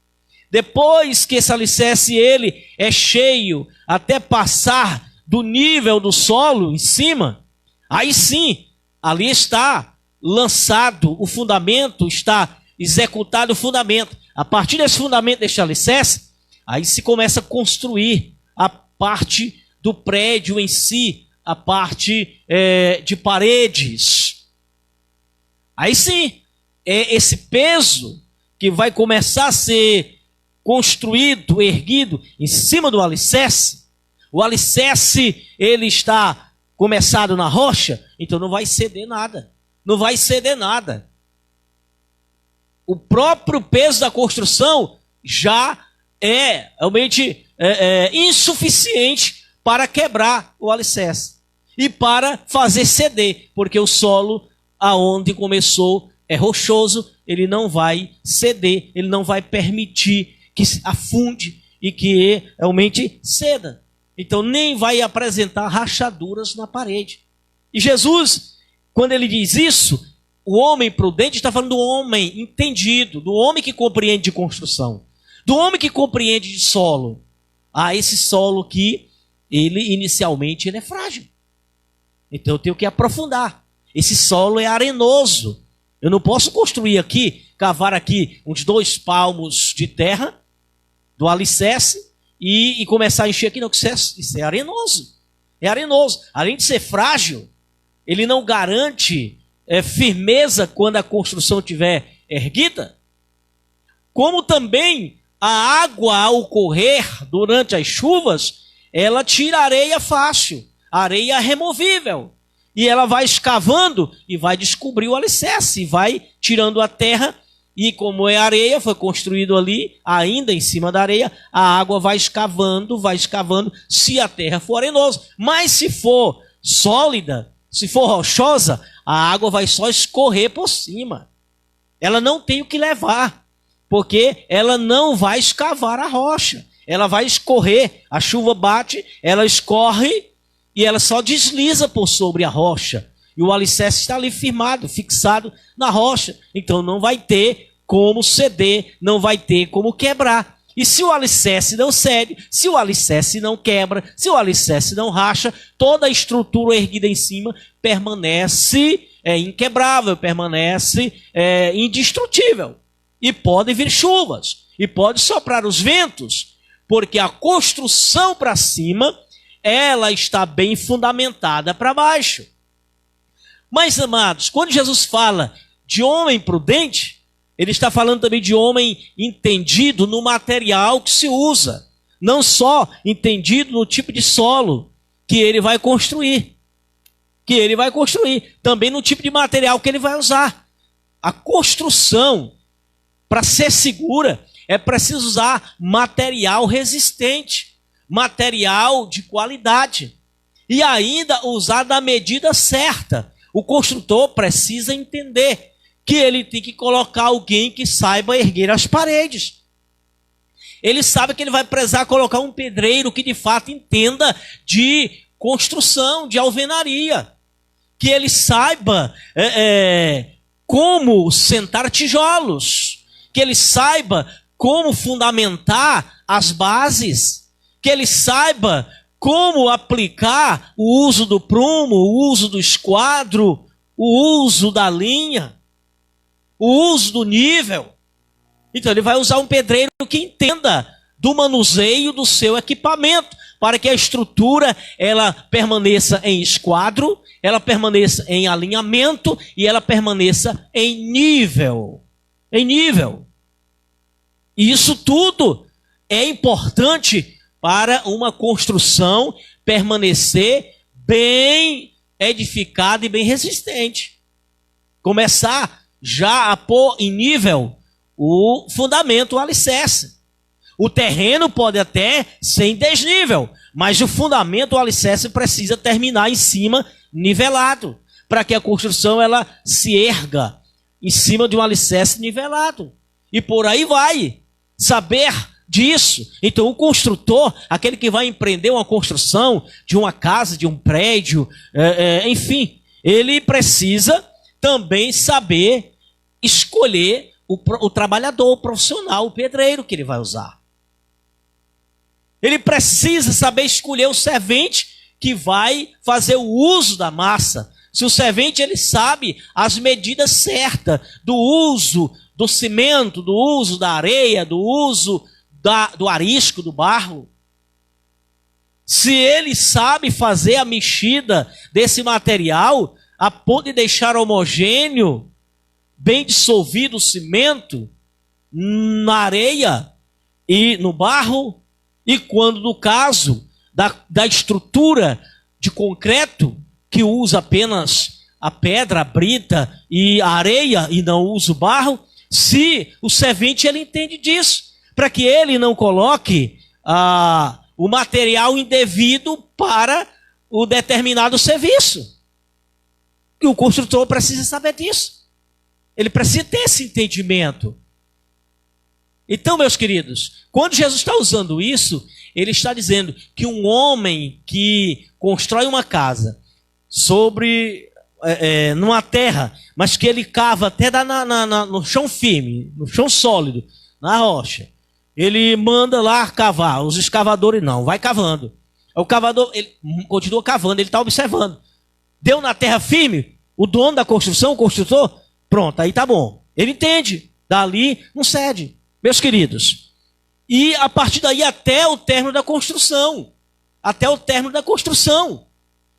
Depois que esse alicerce ele é cheio, até passar do nível do solo em cima, aí sim, ali está lançado o fundamento, está executado o fundamento. A partir desse fundamento, desse alicerce, aí se começa a construir a parte do prédio em si, a parte de paredes. Aí sim, é esse peso que vai começar a ser construído, erguido em cima do alicerce. O alicerce, ele está começado na rocha, então não vai ceder nada. Não vai ceder nada. O próprio peso da construção já é realmente insuficiente para quebrar o alicerce e para fazer ceder, porque o solo aonde começou é rochoso, ele não vai ceder, ele não vai permitir que afunde e que realmente ceda. Então nem vai apresentar rachaduras na parede. E Jesus, quando ele diz isso, o homem prudente está falando do homem entendido, do homem que compreende de construção, do homem que compreende de solo. Esse solo que ele inicialmente ele é frágil. Então eu tenho que aprofundar. Esse solo é arenoso. Eu não posso construir aqui, cavar aqui uns 2 palmos de terra do alicerce e começar a encher aqui. Não, isso é arenoso. É arenoso. Além de ser frágil, ele não garante firmeza quando a construção estiver erguida. Como também a água ao correr durante as chuvas, ela tira areia fácil, areia removível. E ela vai escavando e vai descobrir o alicerce, vai tirando a terra. E como é areia, foi construído ali, ainda em cima da areia, a água vai escavando, se a terra for arenosa. Mas se for sólida, se for rochosa, a água vai só escorrer por cima. Ela não tem o que levar, porque ela não vai escavar a rocha. Ela vai escorrer, a chuva bate, ela escorre e ela só desliza por sobre a rocha. E o alicerce está ali firmado, fixado na rocha. Então não vai ter como ceder, não vai ter como quebrar. E se o alicerce não cede, se o alicerce não quebra, se o alicerce não racha, toda a estrutura erguida em cima permanece inquebrável, permanece indestrutível. E pode vir chuvas, e pode soprar os ventos, porque a construção para cima, ela está bem fundamentada para baixo. Mas, amados, quando Jesus fala de homem prudente, ele está falando também de homem entendido no material que se usa. Não só entendido no tipo de solo que ele vai construir. Também no tipo de material que ele vai usar. A construção, para ser segura, é preciso usar material resistente, material de qualidade. E ainda usar da medida certa. O construtor precisa entender que ele tem que colocar alguém que saiba erguer as paredes. Ele sabe que ele vai precisar colocar um pedreiro que de fato entenda de construção, de alvenaria. Que ele saiba como sentar tijolos. Que ele saiba como fundamentar as bases. Que ele saiba como aplicar o uso do prumo, o uso do esquadro, o uso da linha, o uso do nível. Então ele vai usar um pedreiro que entenda do manuseio do seu equipamento, para que a estrutura ela permaneça em esquadro, ela permaneça em alinhamento e ela permaneça em nível. Em nível. E isso tudo é importante para uma construção permanecer bem edificada e bem resistente. Começar já a pôr em nível o fundamento, o alicerce. O terreno pode até ser em desnível, mas o fundamento, o alicerce, precisa terminar em cima, nivelado, para que a construção ela se erga em cima de um alicerce nivelado. E por aí vai. Saber disso. Então o construtor, aquele que vai empreender uma construção de uma casa, de um prédio, enfim, ele precisa também saber escolher o trabalhador, o profissional, o pedreiro que ele vai usar. Ele precisa saber escolher o servente que vai fazer o uso da massa. Se o servente ele sabe as medidas certas do uso do cimento, do uso da areia, do uso do arisco, do barro. Se ele sabe fazer a mexida desse material a ponto de deixar homogêneo, bem dissolvido o cimento na areia e no barro, e quando no caso da estrutura de concreto, que usa apenas a pedra, a brita e a areia e não usa o barro, se o servente ele entende disso, para que ele não coloque o material indevido para o determinado serviço. E o construtor precisa saber disso. Ele precisa ter esse entendimento. Então, meus queridos, quando Jesus está usando isso, ele está dizendo que um homem que constrói uma casa numa terra, mas que ele cava até no chão firme, no chão sólido, na rocha, ele manda lá cavar. Os escavadores não, vai cavando. O cavador, ele continua cavando, ele está observando. Deu na terra firme, o dono da construção, o construtor, pronto, aí tá bom. Ele entende, dali não cede, meus queridos. E a partir daí até o término da construção. Até o término da construção.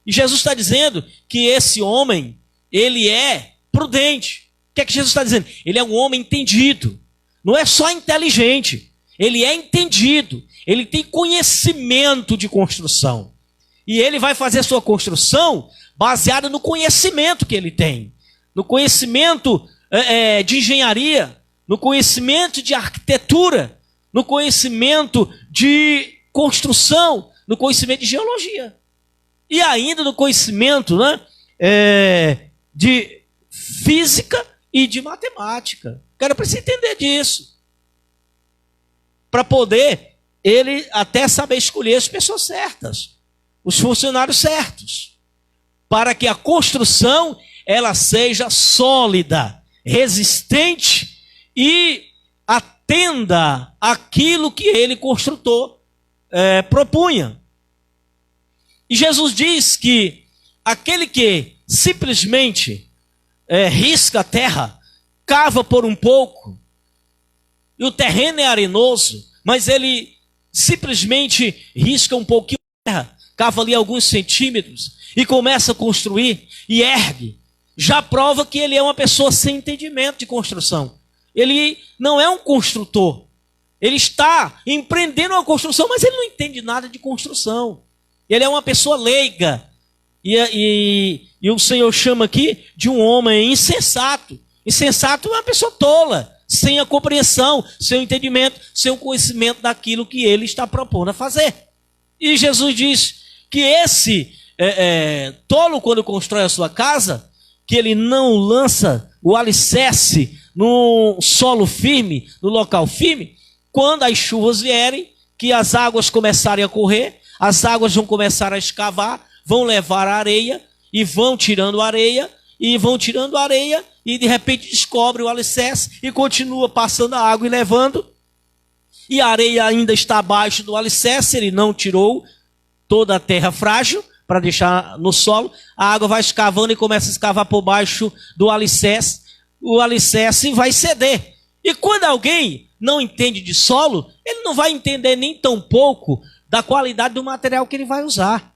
E Jesus está dizendo que esse homem, ele é prudente. O que é que Jesus está dizendo? Ele é um homem entendido. Não é só inteligente. Ele é entendido. Ele tem conhecimento de construção. E ele vai fazer sua construção baseada no conhecimento que ele tem. No conhecimento de engenharia. No conhecimento de arquitetura. No conhecimento de construção. No conhecimento de geologia. E ainda no conhecimento, né, de física e de matemática. O cara precisa entender disso. Para poder ele até saber escolher as pessoas certas. Os funcionários certos. Para que a construção ela seja sólida, resistente e atenda àquilo que ele, construtor, propunha. E Jesus diz que aquele que simplesmente risca a terra, cava por um pouco, e o terreno é arenoso, mas ele simplesmente risca um pouquinho de terra, cava ali alguns centímetros, e começa a construir, e ergue, já prova que ele é uma pessoa sem entendimento de construção. Ele não é um construtor. Ele está empreendendo uma construção, mas ele não entende nada de construção. Ele é uma pessoa leiga. E o Senhor chama aqui de um homem insensato. Insensato é uma pessoa tola, sem a compreensão, sem o entendimento, sem o conhecimento daquilo que ele está propondo a fazer. E Jesus diz que esse tolo, quando constrói a sua casa, que ele não lança o alicerce no solo firme, no local firme, quando as chuvas vierem, que as águas começarem a correr, as águas vão começar a escavar, vão levar a areia, e vão tirando a areia, e vão tirando a areia, e de repente descobre o alicerce, e continua passando a água e levando, e a areia ainda está abaixo do alicerce, ele não tirou toda a terra frágil, para deixar no solo, a água vai escavando e começa a escavar por baixo do alicerce, o alicerce vai ceder. E quando alguém não entende de solo, ele não vai entender nem tão pouco da qualidade do material que ele vai usar.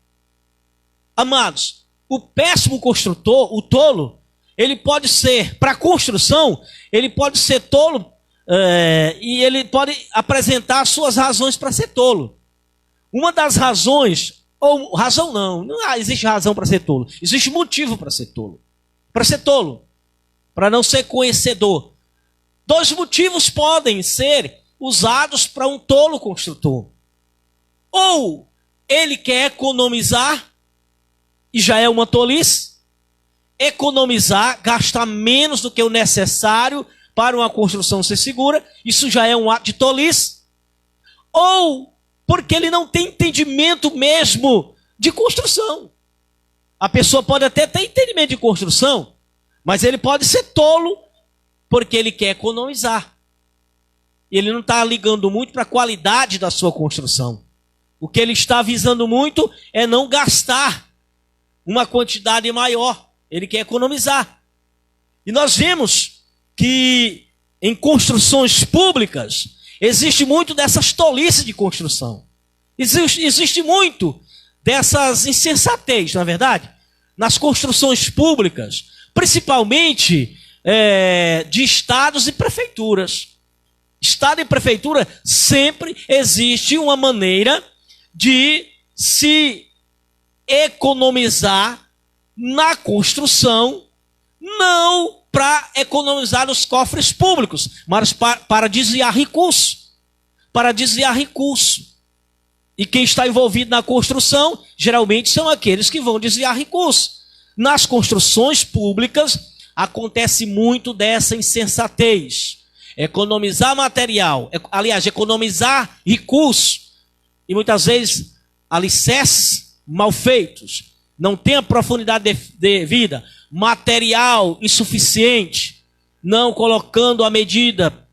Amados, o péssimo construtor, o tolo, ele pode ser, para construção, ele pode ser tolo e ele pode apresentar as suas razões para ser tolo. Uma das razões, ou razão não existe razão para ser tolo, existe motivo para ser tolo. Para ser tolo, para não ser conhecedor. Dois motivos podem ser usados para um tolo construtor. Ou ele quer economizar, e já é uma tolice, economizar, gastar menos do que o necessário para uma construção ser segura, isso já é um ato de tolice. Ou porque ele não tem entendimento mesmo de construção. A pessoa pode até ter entendimento de construção, mas ele pode ser tolo porque ele quer economizar. Ele não está ligando muito para a qualidade da sua construção. O que ele está visando muito é não gastar uma quantidade maior. Ele quer economizar. E nós vemos que em construções públicas existe muito dessas tolices de construção. Existe muito dessas insensatez, não é verdade? Nas construções públicas, principalmente de estados e prefeituras. Estado e prefeitura sempre existe uma maneira de se economizar na construção, não para economizar nos cofres públicos, mas para desviar recurso. Para desviar recurso. E quem está envolvido na construção, geralmente são aqueles que vão desviar recurso. Nas construções públicas, acontece muito dessa insensatez. Economizar material, aliás, economizar recurso. E muitas vezes, alicerces mal feitos. Não tem a profundidade devida. Material insuficiente. Não colocando a medida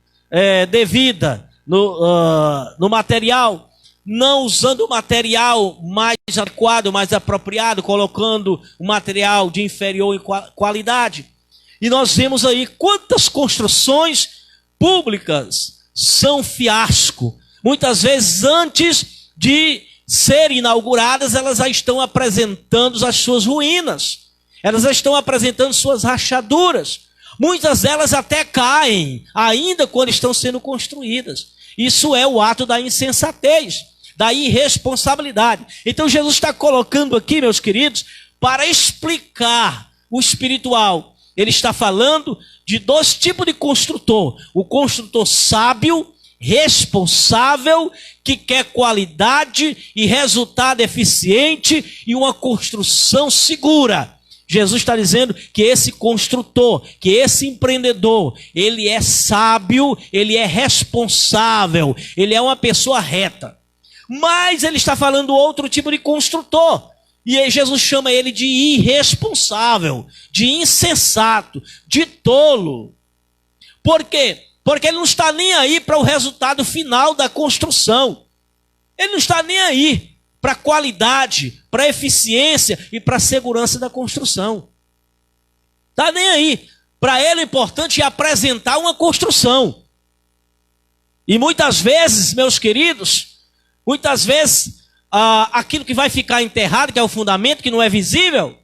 devida no material. Não usando o material mais adequado, mais apropriado, colocando o material de inferior qualidade. E nós vemos aí quantas construções públicas são fiasco. Muitas vezes, antes de serem inauguradas, elas já estão apresentando as suas ruínas. Elas já estão apresentando suas rachaduras. Muitas delas até caem, ainda quando estão sendo construídas. Isso é o ato da insensatez, da irresponsabilidade. Então Jesus está colocando aqui, meus queridos, para explicar o espiritual. Ele está falando de dois tipos de construtor. O construtor sábio, responsável, que quer qualidade e resultado eficiente e uma construção segura. Jesus está dizendo que esse construtor, que esse empreendedor, ele é sábio, ele é responsável, ele é uma pessoa reta. Mas ele está falando outro tipo de construtor. E aí Jesus chama ele de irresponsável, de insensato, de tolo. Por quê? Porque ele não está nem aí para o resultado final da construção. Ele não está nem aí para a qualidade, para a eficiência e para a segurança da construção. Está nem aí. Para ele o importante é apresentar uma construção. E muitas vezes, meus queridos, aquilo que vai ficar enterrado, que é o fundamento, que não é visível,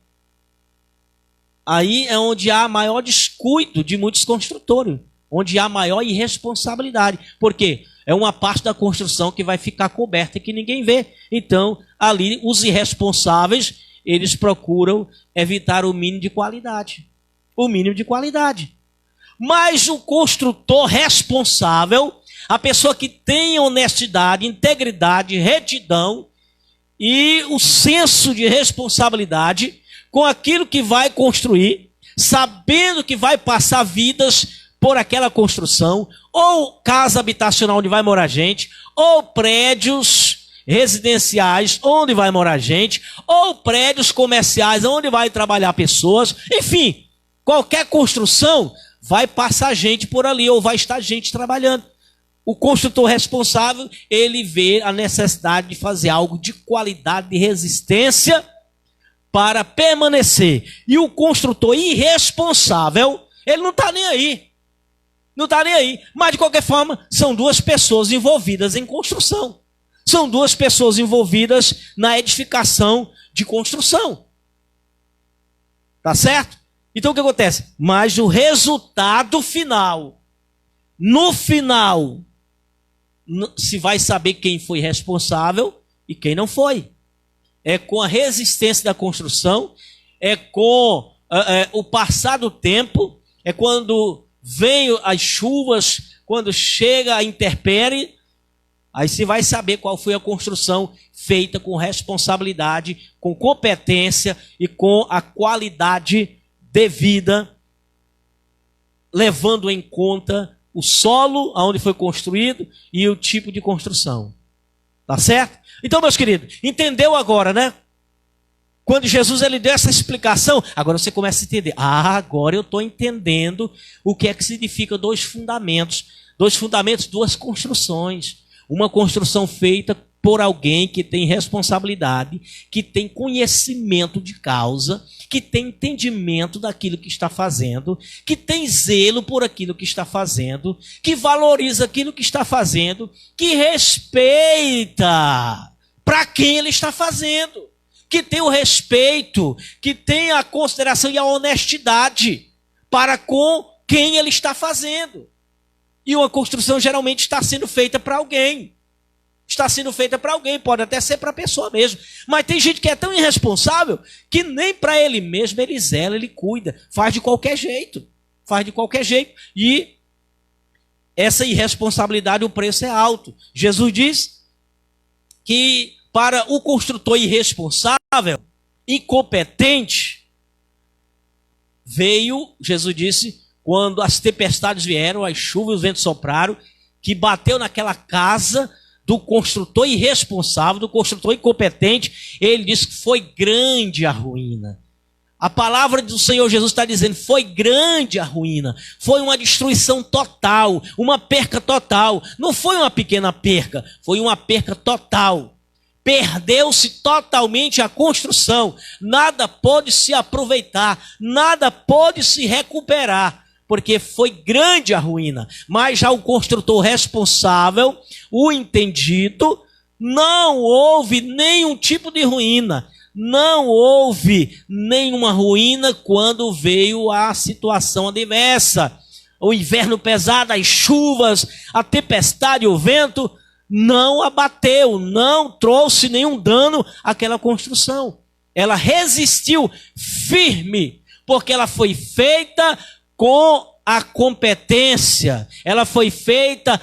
aí é onde há maior descuido de muitos construtores, onde há maior irresponsabilidade. Por quê? É uma parte da construção que vai ficar coberta e que ninguém vê. Então, ali, os irresponsáveis, eles procuram evitar o mínimo de qualidade. O mínimo de qualidade. Mas o construtor responsável, a pessoa que tem honestidade, integridade, retidão e o senso de responsabilidade com aquilo que vai construir, sabendo que vai passar vidas por aquela construção, ou casa habitacional onde vai morar gente, ou prédios residenciais onde vai morar gente, ou prédios comerciais onde vai trabalhar pessoas, enfim, qualquer construção vai passar gente por ali, ou vai estar gente trabalhando. O construtor responsável, ele vê a necessidade de fazer algo de qualidade, de resistência para permanecer. E o construtor irresponsável, ele não está nem aí. Não está nem aí. Mas, de qualquer forma, são duas pessoas envolvidas em construção. São duas pessoas envolvidas na edificação de construção. Tá certo? Então, o que acontece? Mas o resultado final, no final, se vai saber quem foi responsável e quem não foi. É com a resistência da construção, é com o passar do tempo, é quando vem as chuvas, quando chega a intempérie, aí se vai saber qual foi a construção feita com responsabilidade, com competência e com a qualidade devida, levando em conta o solo aonde foi construído e o tipo de construção. Tá certo? Então, meus queridos, entendeu agora, né? Quando Jesus ele deu essa explicação, agora você começa a entender. Ah, agora eu estou entendendo o que é que significa dois fundamentos. Dois fundamentos, duas construções. Uma construção feita por alguém que tem responsabilidade, que tem conhecimento de causa, que tem entendimento daquilo que está fazendo, que tem zelo por aquilo que está fazendo, que valoriza aquilo que está fazendo, que respeita para quem ele está fazendo, que tem o respeito, que tem a consideração e a honestidade para com quem ele está fazendo. E uma construção geralmente está sendo feita para alguém. Está sendo feita para alguém, pode até ser para a pessoa mesmo. Mas tem gente que é tão irresponsável que nem para ele mesmo ele zela, ele cuida. Faz de qualquer jeito. Faz de qualquer jeito. E essa irresponsabilidade, o preço é alto. Jesus diz que para o construtor irresponsável, incompetente, veio, Jesus disse, quando as tempestades vieram, as chuvas e os ventos sopraram, que bateu naquela casa do construtor irresponsável, do construtor incompetente, ele disse que foi grande a ruína. A palavra do Senhor Jesus está dizendo, foi grande a ruína, foi uma destruição total, uma perca total. Não foi uma pequena perca, foi uma perca total. Perdeu-se totalmente a construção, nada pôde se aproveitar, nada pôde se recuperar, porque foi grande a ruína. Mas já o construtor responsável, o entendido, não houve nenhum tipo de ruína. Não houve nenhuma ruína quando veio a situação adversa. O inverno pesado, as chuvas, a tempestade, o vento, não abateu, não trouxe nenhum dano àquela construção. Ela resistiu firme, porque ela foi feita com a competência, ela foi feita,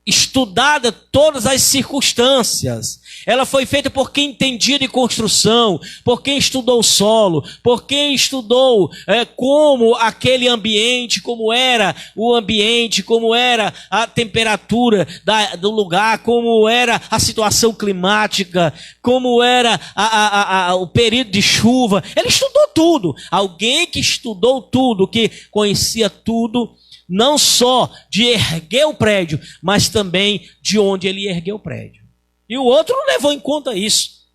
estudada todas as circunstâncias, ela foi feita por quem entendia de construção, por quem estudou o solo, por quem estudou como aquele ambiente, como era o ambiente, como era a temperatura do lugar, como era a situação climática, como era o período de chuva. Ele estudou tudo. Alguém que estudou tudo, que conhecia tudo, não só de erguer o prédio, mas também de onde ele ergueu o prédio. E o outro não levou em conta isso.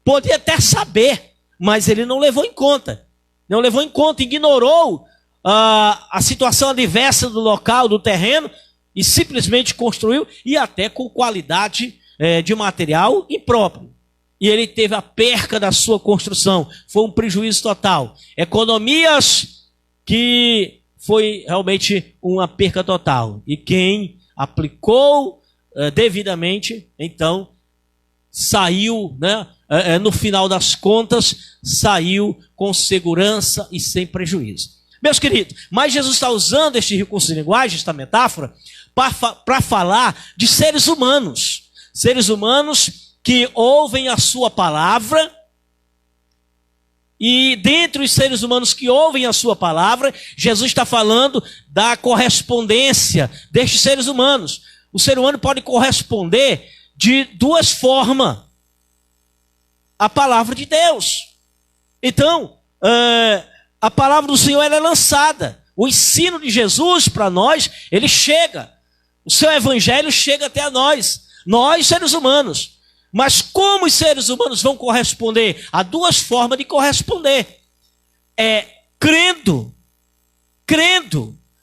Podia até saber, mas ele não levou em conta. Não levou em conta, ignorou a situação adversa do local, do terreno, e simplesmente construiu, e até com qualidade de material impróprio. E ele teve a perca da sua construção. Foi um prejuízo total. Economias que foi realmente uma perca total. E quem aplicou devidamente, então, saiu, né, no final das contas, saiu com segurança e sem prejuízo. Meus queridos, mas Jesus está usando este recurso de linguagem, esta metáfora, para falar de seres humanos. Seres humanos que ouvem a sua palavra. E dentre os seres humanos que ouvem a sua palavra, Jesus está falando da correspondência destes seres humanos. O ser humano pode corresponder de duas formas à palavra de Deus. Então, a palavra do Senhor ela é lançada. O ensino de Jesus para nós, ele chega. O seu evangelho chega até a nós. Nós, seres humanos. Mas como os seres humanos vão corresponder? Há duas formas de corresponder. Crendo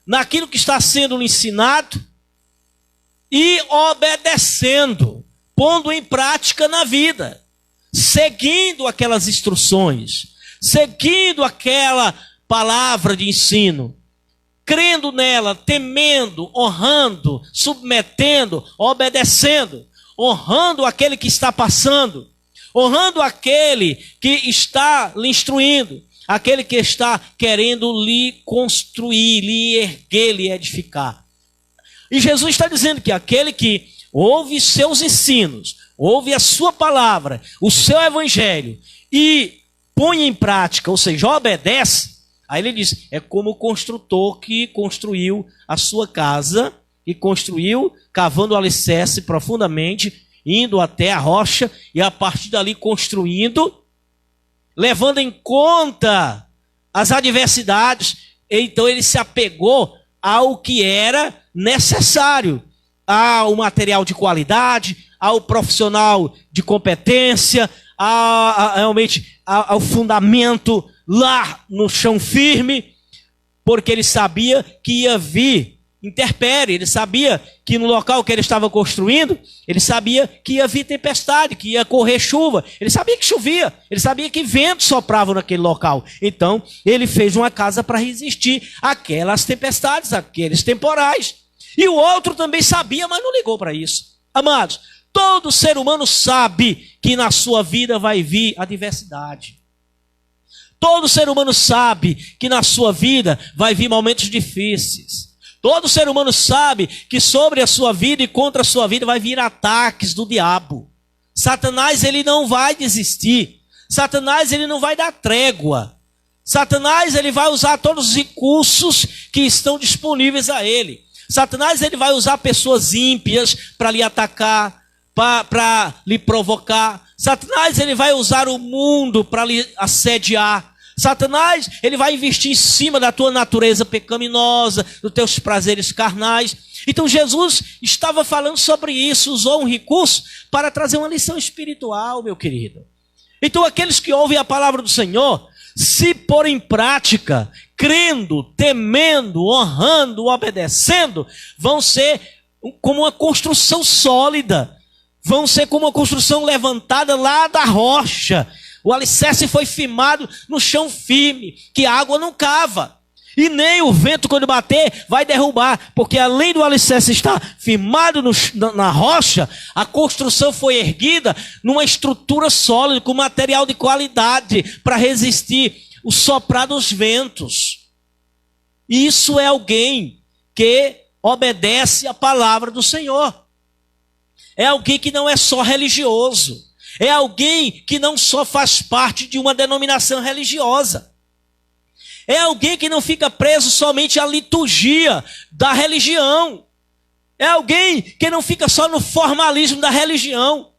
naquilo que está sendo ensinado e obedecendo, pondo em prática na vida, seguindo aquelas instruções, seguindo aquela palavra de ensino, crendo nela, temendo, honrando, submetendo, obedecendo, honrando aquele que está passando, honrando aquele que está lhe instruindo, aquele que está querendo lhe construir, lhe erguer, lhe edificar. E Jesus está dizendo que aquele que ouve seus ensinos, ouve a sua palavra, o seu evangelho, e põe em prática, ou seja, obedece, aí ele diz, é como o construtor que construiu a sua casa, e construiu, cavando o alicerce profundamente, indo até a rocha, e a partir dali construindo, levando em conta as adversidades. Então ele se apegou ao que era necessário, ao material de qualidade, ao profissional de competência, realmente ao fundamento lá no chão firme, porque ele sabia que ia vir intempérie, ele sabia que no local que ele estava construindo, ele sabia que ia vir tempestade, que ia correr chuva, ele sabia que chovia, ele sabia que vento soprava naquele local. Então ele fez uma casa para resistir àquelas tempestades, àqueles temporais. E o outro também sabia, mas não ligou para isso. Amados, todo ser humano sabe que na sua vida vai vir adversidade. Todo ser humano sabe que na sua vida vai vir momentos difíceis. Todo ser humano sabe que sobre a sua vida e contra a sua vida vai vir ataques do diabo. Satanás, ele não vai desistir. Satanás, ele não vai dar trégua. Satanás, ele vai usar todos os recursos que estão disponíveis a ele. Satanás, ele vai usar pessoas ímpias para lhe atacar, para lhe provocar. Satanás, ele vai usar o mundo para lhe assediar. Satanás, ele vai investir em cima da tua natureza pecaminosa, dos teus prazeres carnais. Então Jesus estava falando sobre isso, usou um recurso para trazer uma lição espiritual, meu querido. Então aqueles que ouvem a palavra do Senhor, se pôr em prática, crendo, temendo, honrando, obedecendo, vão ser como uma construção sólida, vão ser como uma construção levantada lá da rocha. O alicerce foi firmado no chão firme, que a água não cava. E nem o vento, quando bater, vai derrubar. Porque além do alicerce estar firmado na rocha, a construção foi erguida numa estrutura sólida, com material de qualidade, para resistir o soprar dos ventos. Isso é alguém que obedece a palavra do Senhor. É alguém que não é só religioso. É alguém que não só faz parte de uma denominação religiosa. É alguém que não fica preso somente à liturgia da religião. É alguém que não fica só no formalismo da religião.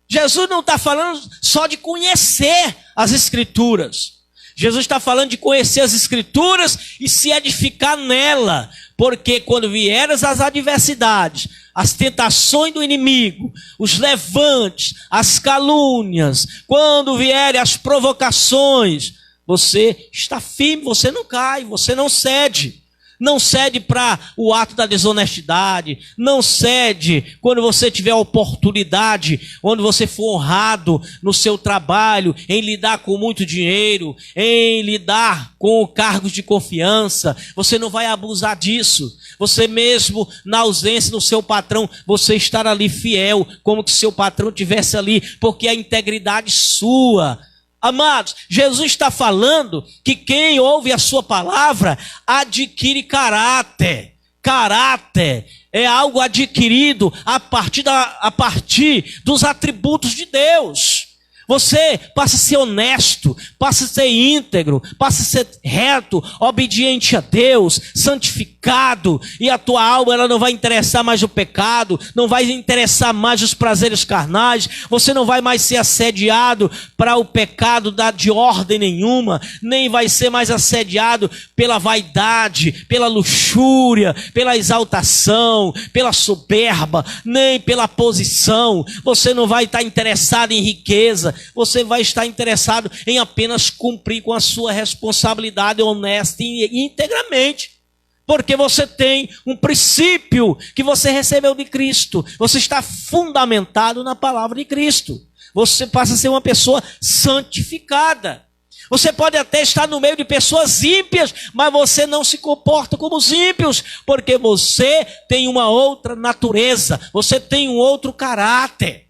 Jesus não está falando só de conhecer as Escrituras. Jesus está falando de conhecer as Escrituras e se edificar nela. Porque quando vierem as adversidades, as tentações do inimigo, os levantes, as calúnias, quando vierem as provocações, você está firme, você não cai, você não cede. Não cede para o ato da desonestidade, não cede quando você tiver a oportunidade, onde você for honrado no seu trabalho, em lidar com muito dinheiro, em lidar com cargos de confiança, você não vai abusar disso. Você mesmo, na ausência do seu patrão, você estar ali fiel, como que seu patrão estivesse ali, porque a integridade sua. Amados, Jesus está falando que quem ouve a sua palavra adquire caráter. Caráter é algo adquirido a partir dos atributos de Deus. Você passa a ser honesto, passa a ser íntegro, passa a ser reto, obediente a Deus, santificado, e a tua alma ela não vai interessar mais o pecado, não vai interessar mais os prazeres carnais, você não vai mais ser assediado para o pecado de ordem nenhuma, nem vai ser mais assediado pela vaidade, pela luxúria, pela exaltação, pela soberba, nem pela posição. Você não vai estar interessado em riqueza, você vai estar interessado em apenas cumprir com a sua responsabilidade honesta e integramente. Porque você tem um princípio que você recebeu de Cristo. Você está fundamentado na palavra de Cristo. Você passa a ser uma pessoa santificada. Você pode até estar no meio de pessoas ímpias, mas você não se comporta como os ímpios, porque você tem uma outra natureza, você tem um outro caráter.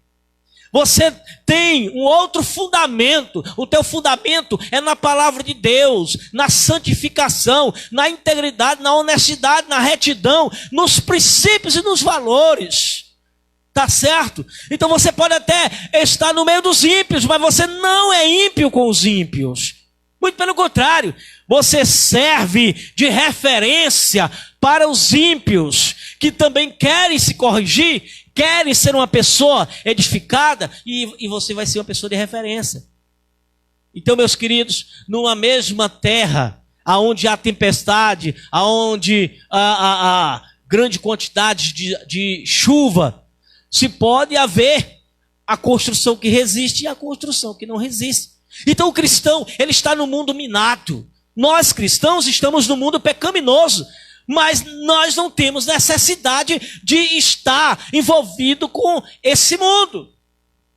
Você tem um outro fundamento. O teu fundamento é na palavra de Deus, na santificação, na integridade, na honestidade, na retidão, nos princípios e nos valores. Tá certo? Então você pode até estar no meio dos ímpios, mas você não é ímpio com os ímpios. Muito pelo contrário, você serve de referência para os ímpios, que também querem se corrigir, querem ser uma pessoa edificada, e você vai ser uma pessoa de referência. Então, meus queridos, numa mesma terra, aonde há tempestade, aonde há grande quantidade de chuva, se pode haver a construção que resiste e a construção que não resiste. Então o cristão, ele está no mundo minado. Nós cristãos estamos no mundo pecaminoso, mas nós não temos necessidade de estar envolvido com esse mundo.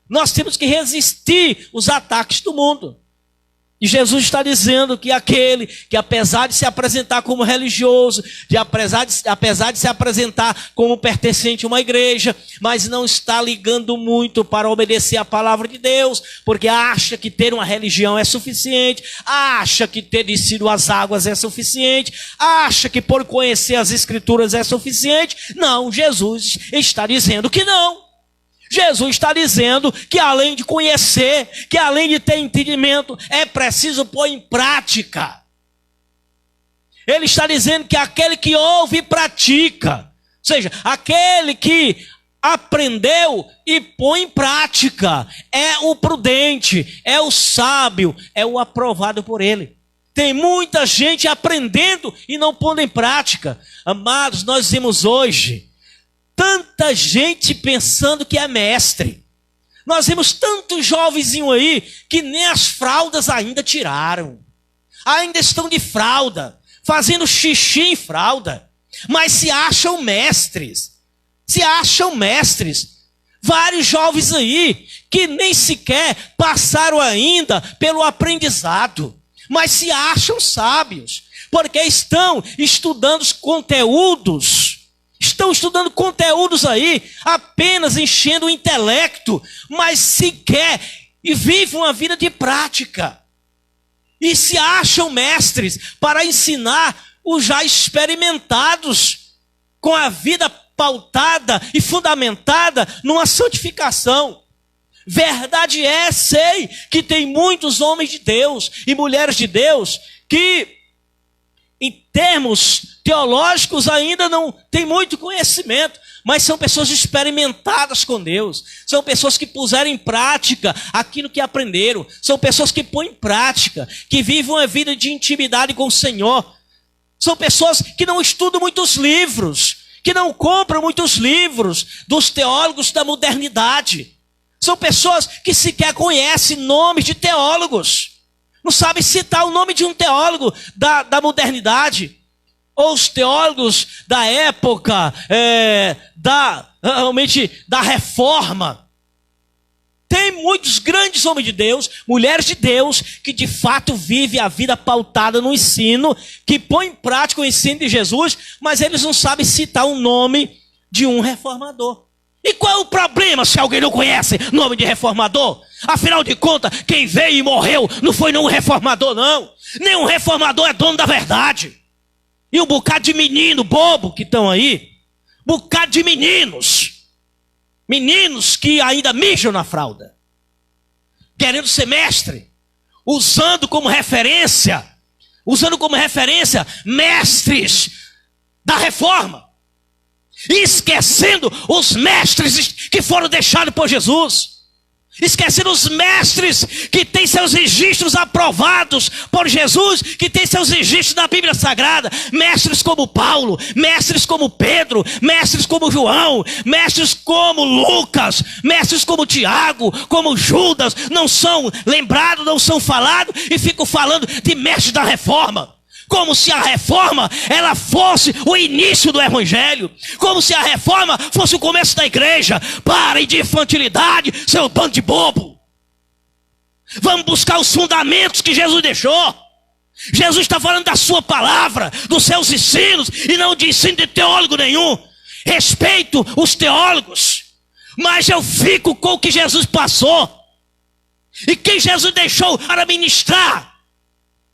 Nós temos que resistir os ataques do mundo. E Jesus está dizendo que aquele que, apesar de se apresentar como religioso, apesar de se apresentar como pertencente a uma igreja, mas não está ligando muito para obedecer a palavra de Deus, porque acha que ter uma religião é suficiente, acha que ter descido as águas é suficiente, acha que por conhecer as escrituras é suficiente. Não, Jesus está dizendo que não. Jesus está dizendo que além de conhecer, que além de ter entendimento, é preciso pôr em prática. Ele está dizendo que aquele que ouve e pratica, ou seja, aquele que aprendeu e põe em prática, é o prudente, é o sábio, é o aprovado por ele. Tem muita gente aprendendo e não pondo em prática. Amados, nós vimos hoje tanta gente pensando que é mestre. Nós vemos tantos jovenzinhos aí que nem as fraldas ainda tiraram. Ainda estão de fralda, fazendo xixi em fralda. Mas se acham mestres. Se acham mestres. Vários jovens aí que nem sequer passaram ainda pelo aprendizado. Mas se acham sábios. Porque estão estudando os conteúdos. Estão estudando conteúdos aí, apenas enchendo o intelecto, mas sequer e vivem uma vida de prática. E se acham mestres para ensinar os já experimentados, com a vida pautada e fundamentada numa santificação. Verdade é, sei, que tem muitos homens de Deus e mulheres de Deus que, em termos teológicos, ainda não tem muito conhecimento, mas são pessoas experimentadas com Deus, são pessoas que puseram em prática aquilo que aprenderam, são pessoas que põem em prática, que vivem uma vida de intimidade com o Senhor, são pessoas que não estudam muitos livros, que não compram muitos livros dos teólogos da modernidade, são pessoas que sequer conhecem nomes de teólogos, não sabem citar o nome de um teólogo da modernidade, ou os teólogos da época, realmente da reforma. Tem muitos grandes homens de Deus, mulheres de Deus, que de fato vivem a vida pautada no ensino, que põem em prática o ensino de Jesus, mas eles não sabem citar o nome de um reformador. E qual é o problema se alguém não conhece nome de reformador? Afinal de contas, quem veio e morreu não foi nenhum reformador, não. Nenhum reformador é dono da verdade. E um bocado de menino bobo que estão aí, bocado de meninos que ainda mijam na fralda, querendo ser mestre, usando como referência mestres da reforma, esquecendo os mestres que foram deixados por Jesus, esquecendo os mestres que têm seus registros aprovados por Jesus, que têm seus registros na Bíblia Sagrada, mestres como Paulo, mestres como Pedro, mestres como João, mestres como Lucas, mestres como Tiago, como Judas, não são lembrados, não são falados, e ficam falando de mestres da reforma. Como se a reforma ela fosse o início do evangelho, como se a reforma fosse o começo da igreja. Parem de infantilidade, seu bando de bobo. Vamos buscar os fundamentos que Jesus deixou. Jesus está falando da sua palavra, dos seus ensinos, e não de ensino de teólogo nenhum. Respeito os teólogos, mas eu fico com o que Jesus passou. E quem Jesus deixou para ministrar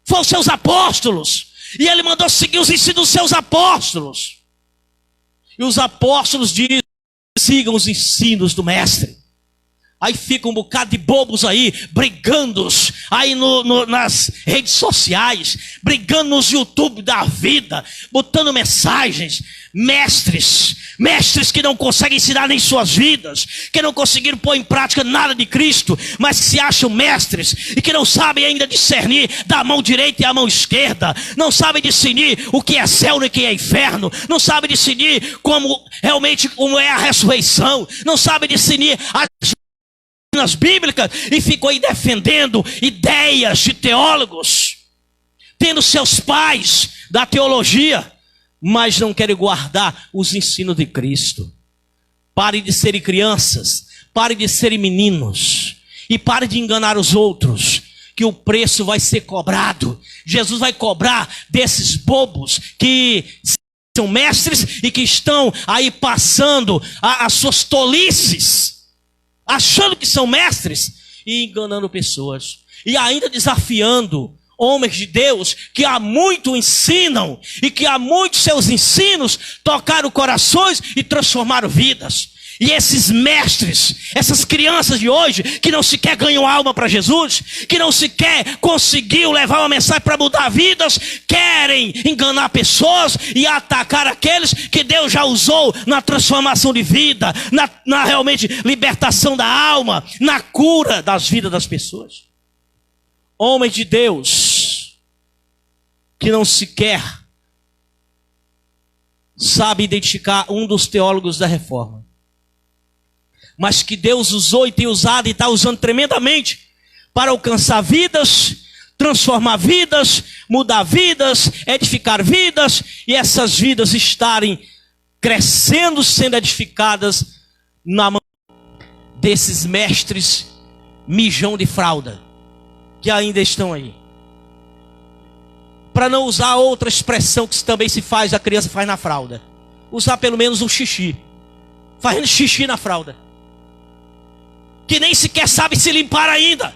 foram os seus apóstolos. E ele mandou seguir os ensinos dos seus apóstolos. E os apóstolos dizem sigam os ensinos do mestre. Aí fica um bocado de bobos aí, brigando aí nas redes sociais, brigando nos YouTube da vida, botando mensagens. Mestres que não conseguem ensinar nem suas vidas, que não conseguiram pôr em prática nada de Cristo, mas que se acham mestres e que não sabem ainda discernir da mão direita e a mão esquerda, não sabem discernir o que é céu e o que é inferno, não sabem discernir como é a ressurreição, não sabem discernir as bíblicas e ficam aí defendendo ideias de teólogos, tendo seus pais da teologia, mas não querem guardar os ensinos de Cristo. Pare de serem crianças, pare de serem meninos e pare de enganar os outros, que o preço vai ser cobrado. Jesus vai cobrar desses bobos que são mestres e que estão aí passando as suas tolices, achando que são mestres e enganando pessoas. E ainda desafiando homens de Deus que há muito ensinam e que há muitos seus ensinos tocaram corações e transformaram vidas. E esses mestres, essas crianças de hoje que não sequer ganham alma para Jesus, que não sequer conseguiu levar uma mensagem para mudar vidas, querem enganar pessoas e atacar aqueles que Deus já usou na transformação de vida, na realmente libertação da alma, na cura das vidas das pessoas. Homens de Deus que não sequer sabe identificar um dos teólogos da Reforma, mas que Deus usou e tem usado e está usando tremendamente para alcançar vidas, transformar vidas, mudar vidas, edificar vidas, e essas vidas estarem crescendo, sendo edificadas na mão desses mestres mijão de fralda, que ainda estão aí. Para não usar outra expressão que também se faz, a criança faz na fralda, usar pelo menos um xixi, fazendo xixi na fralda, que nem sequer sabe se limpar ainda.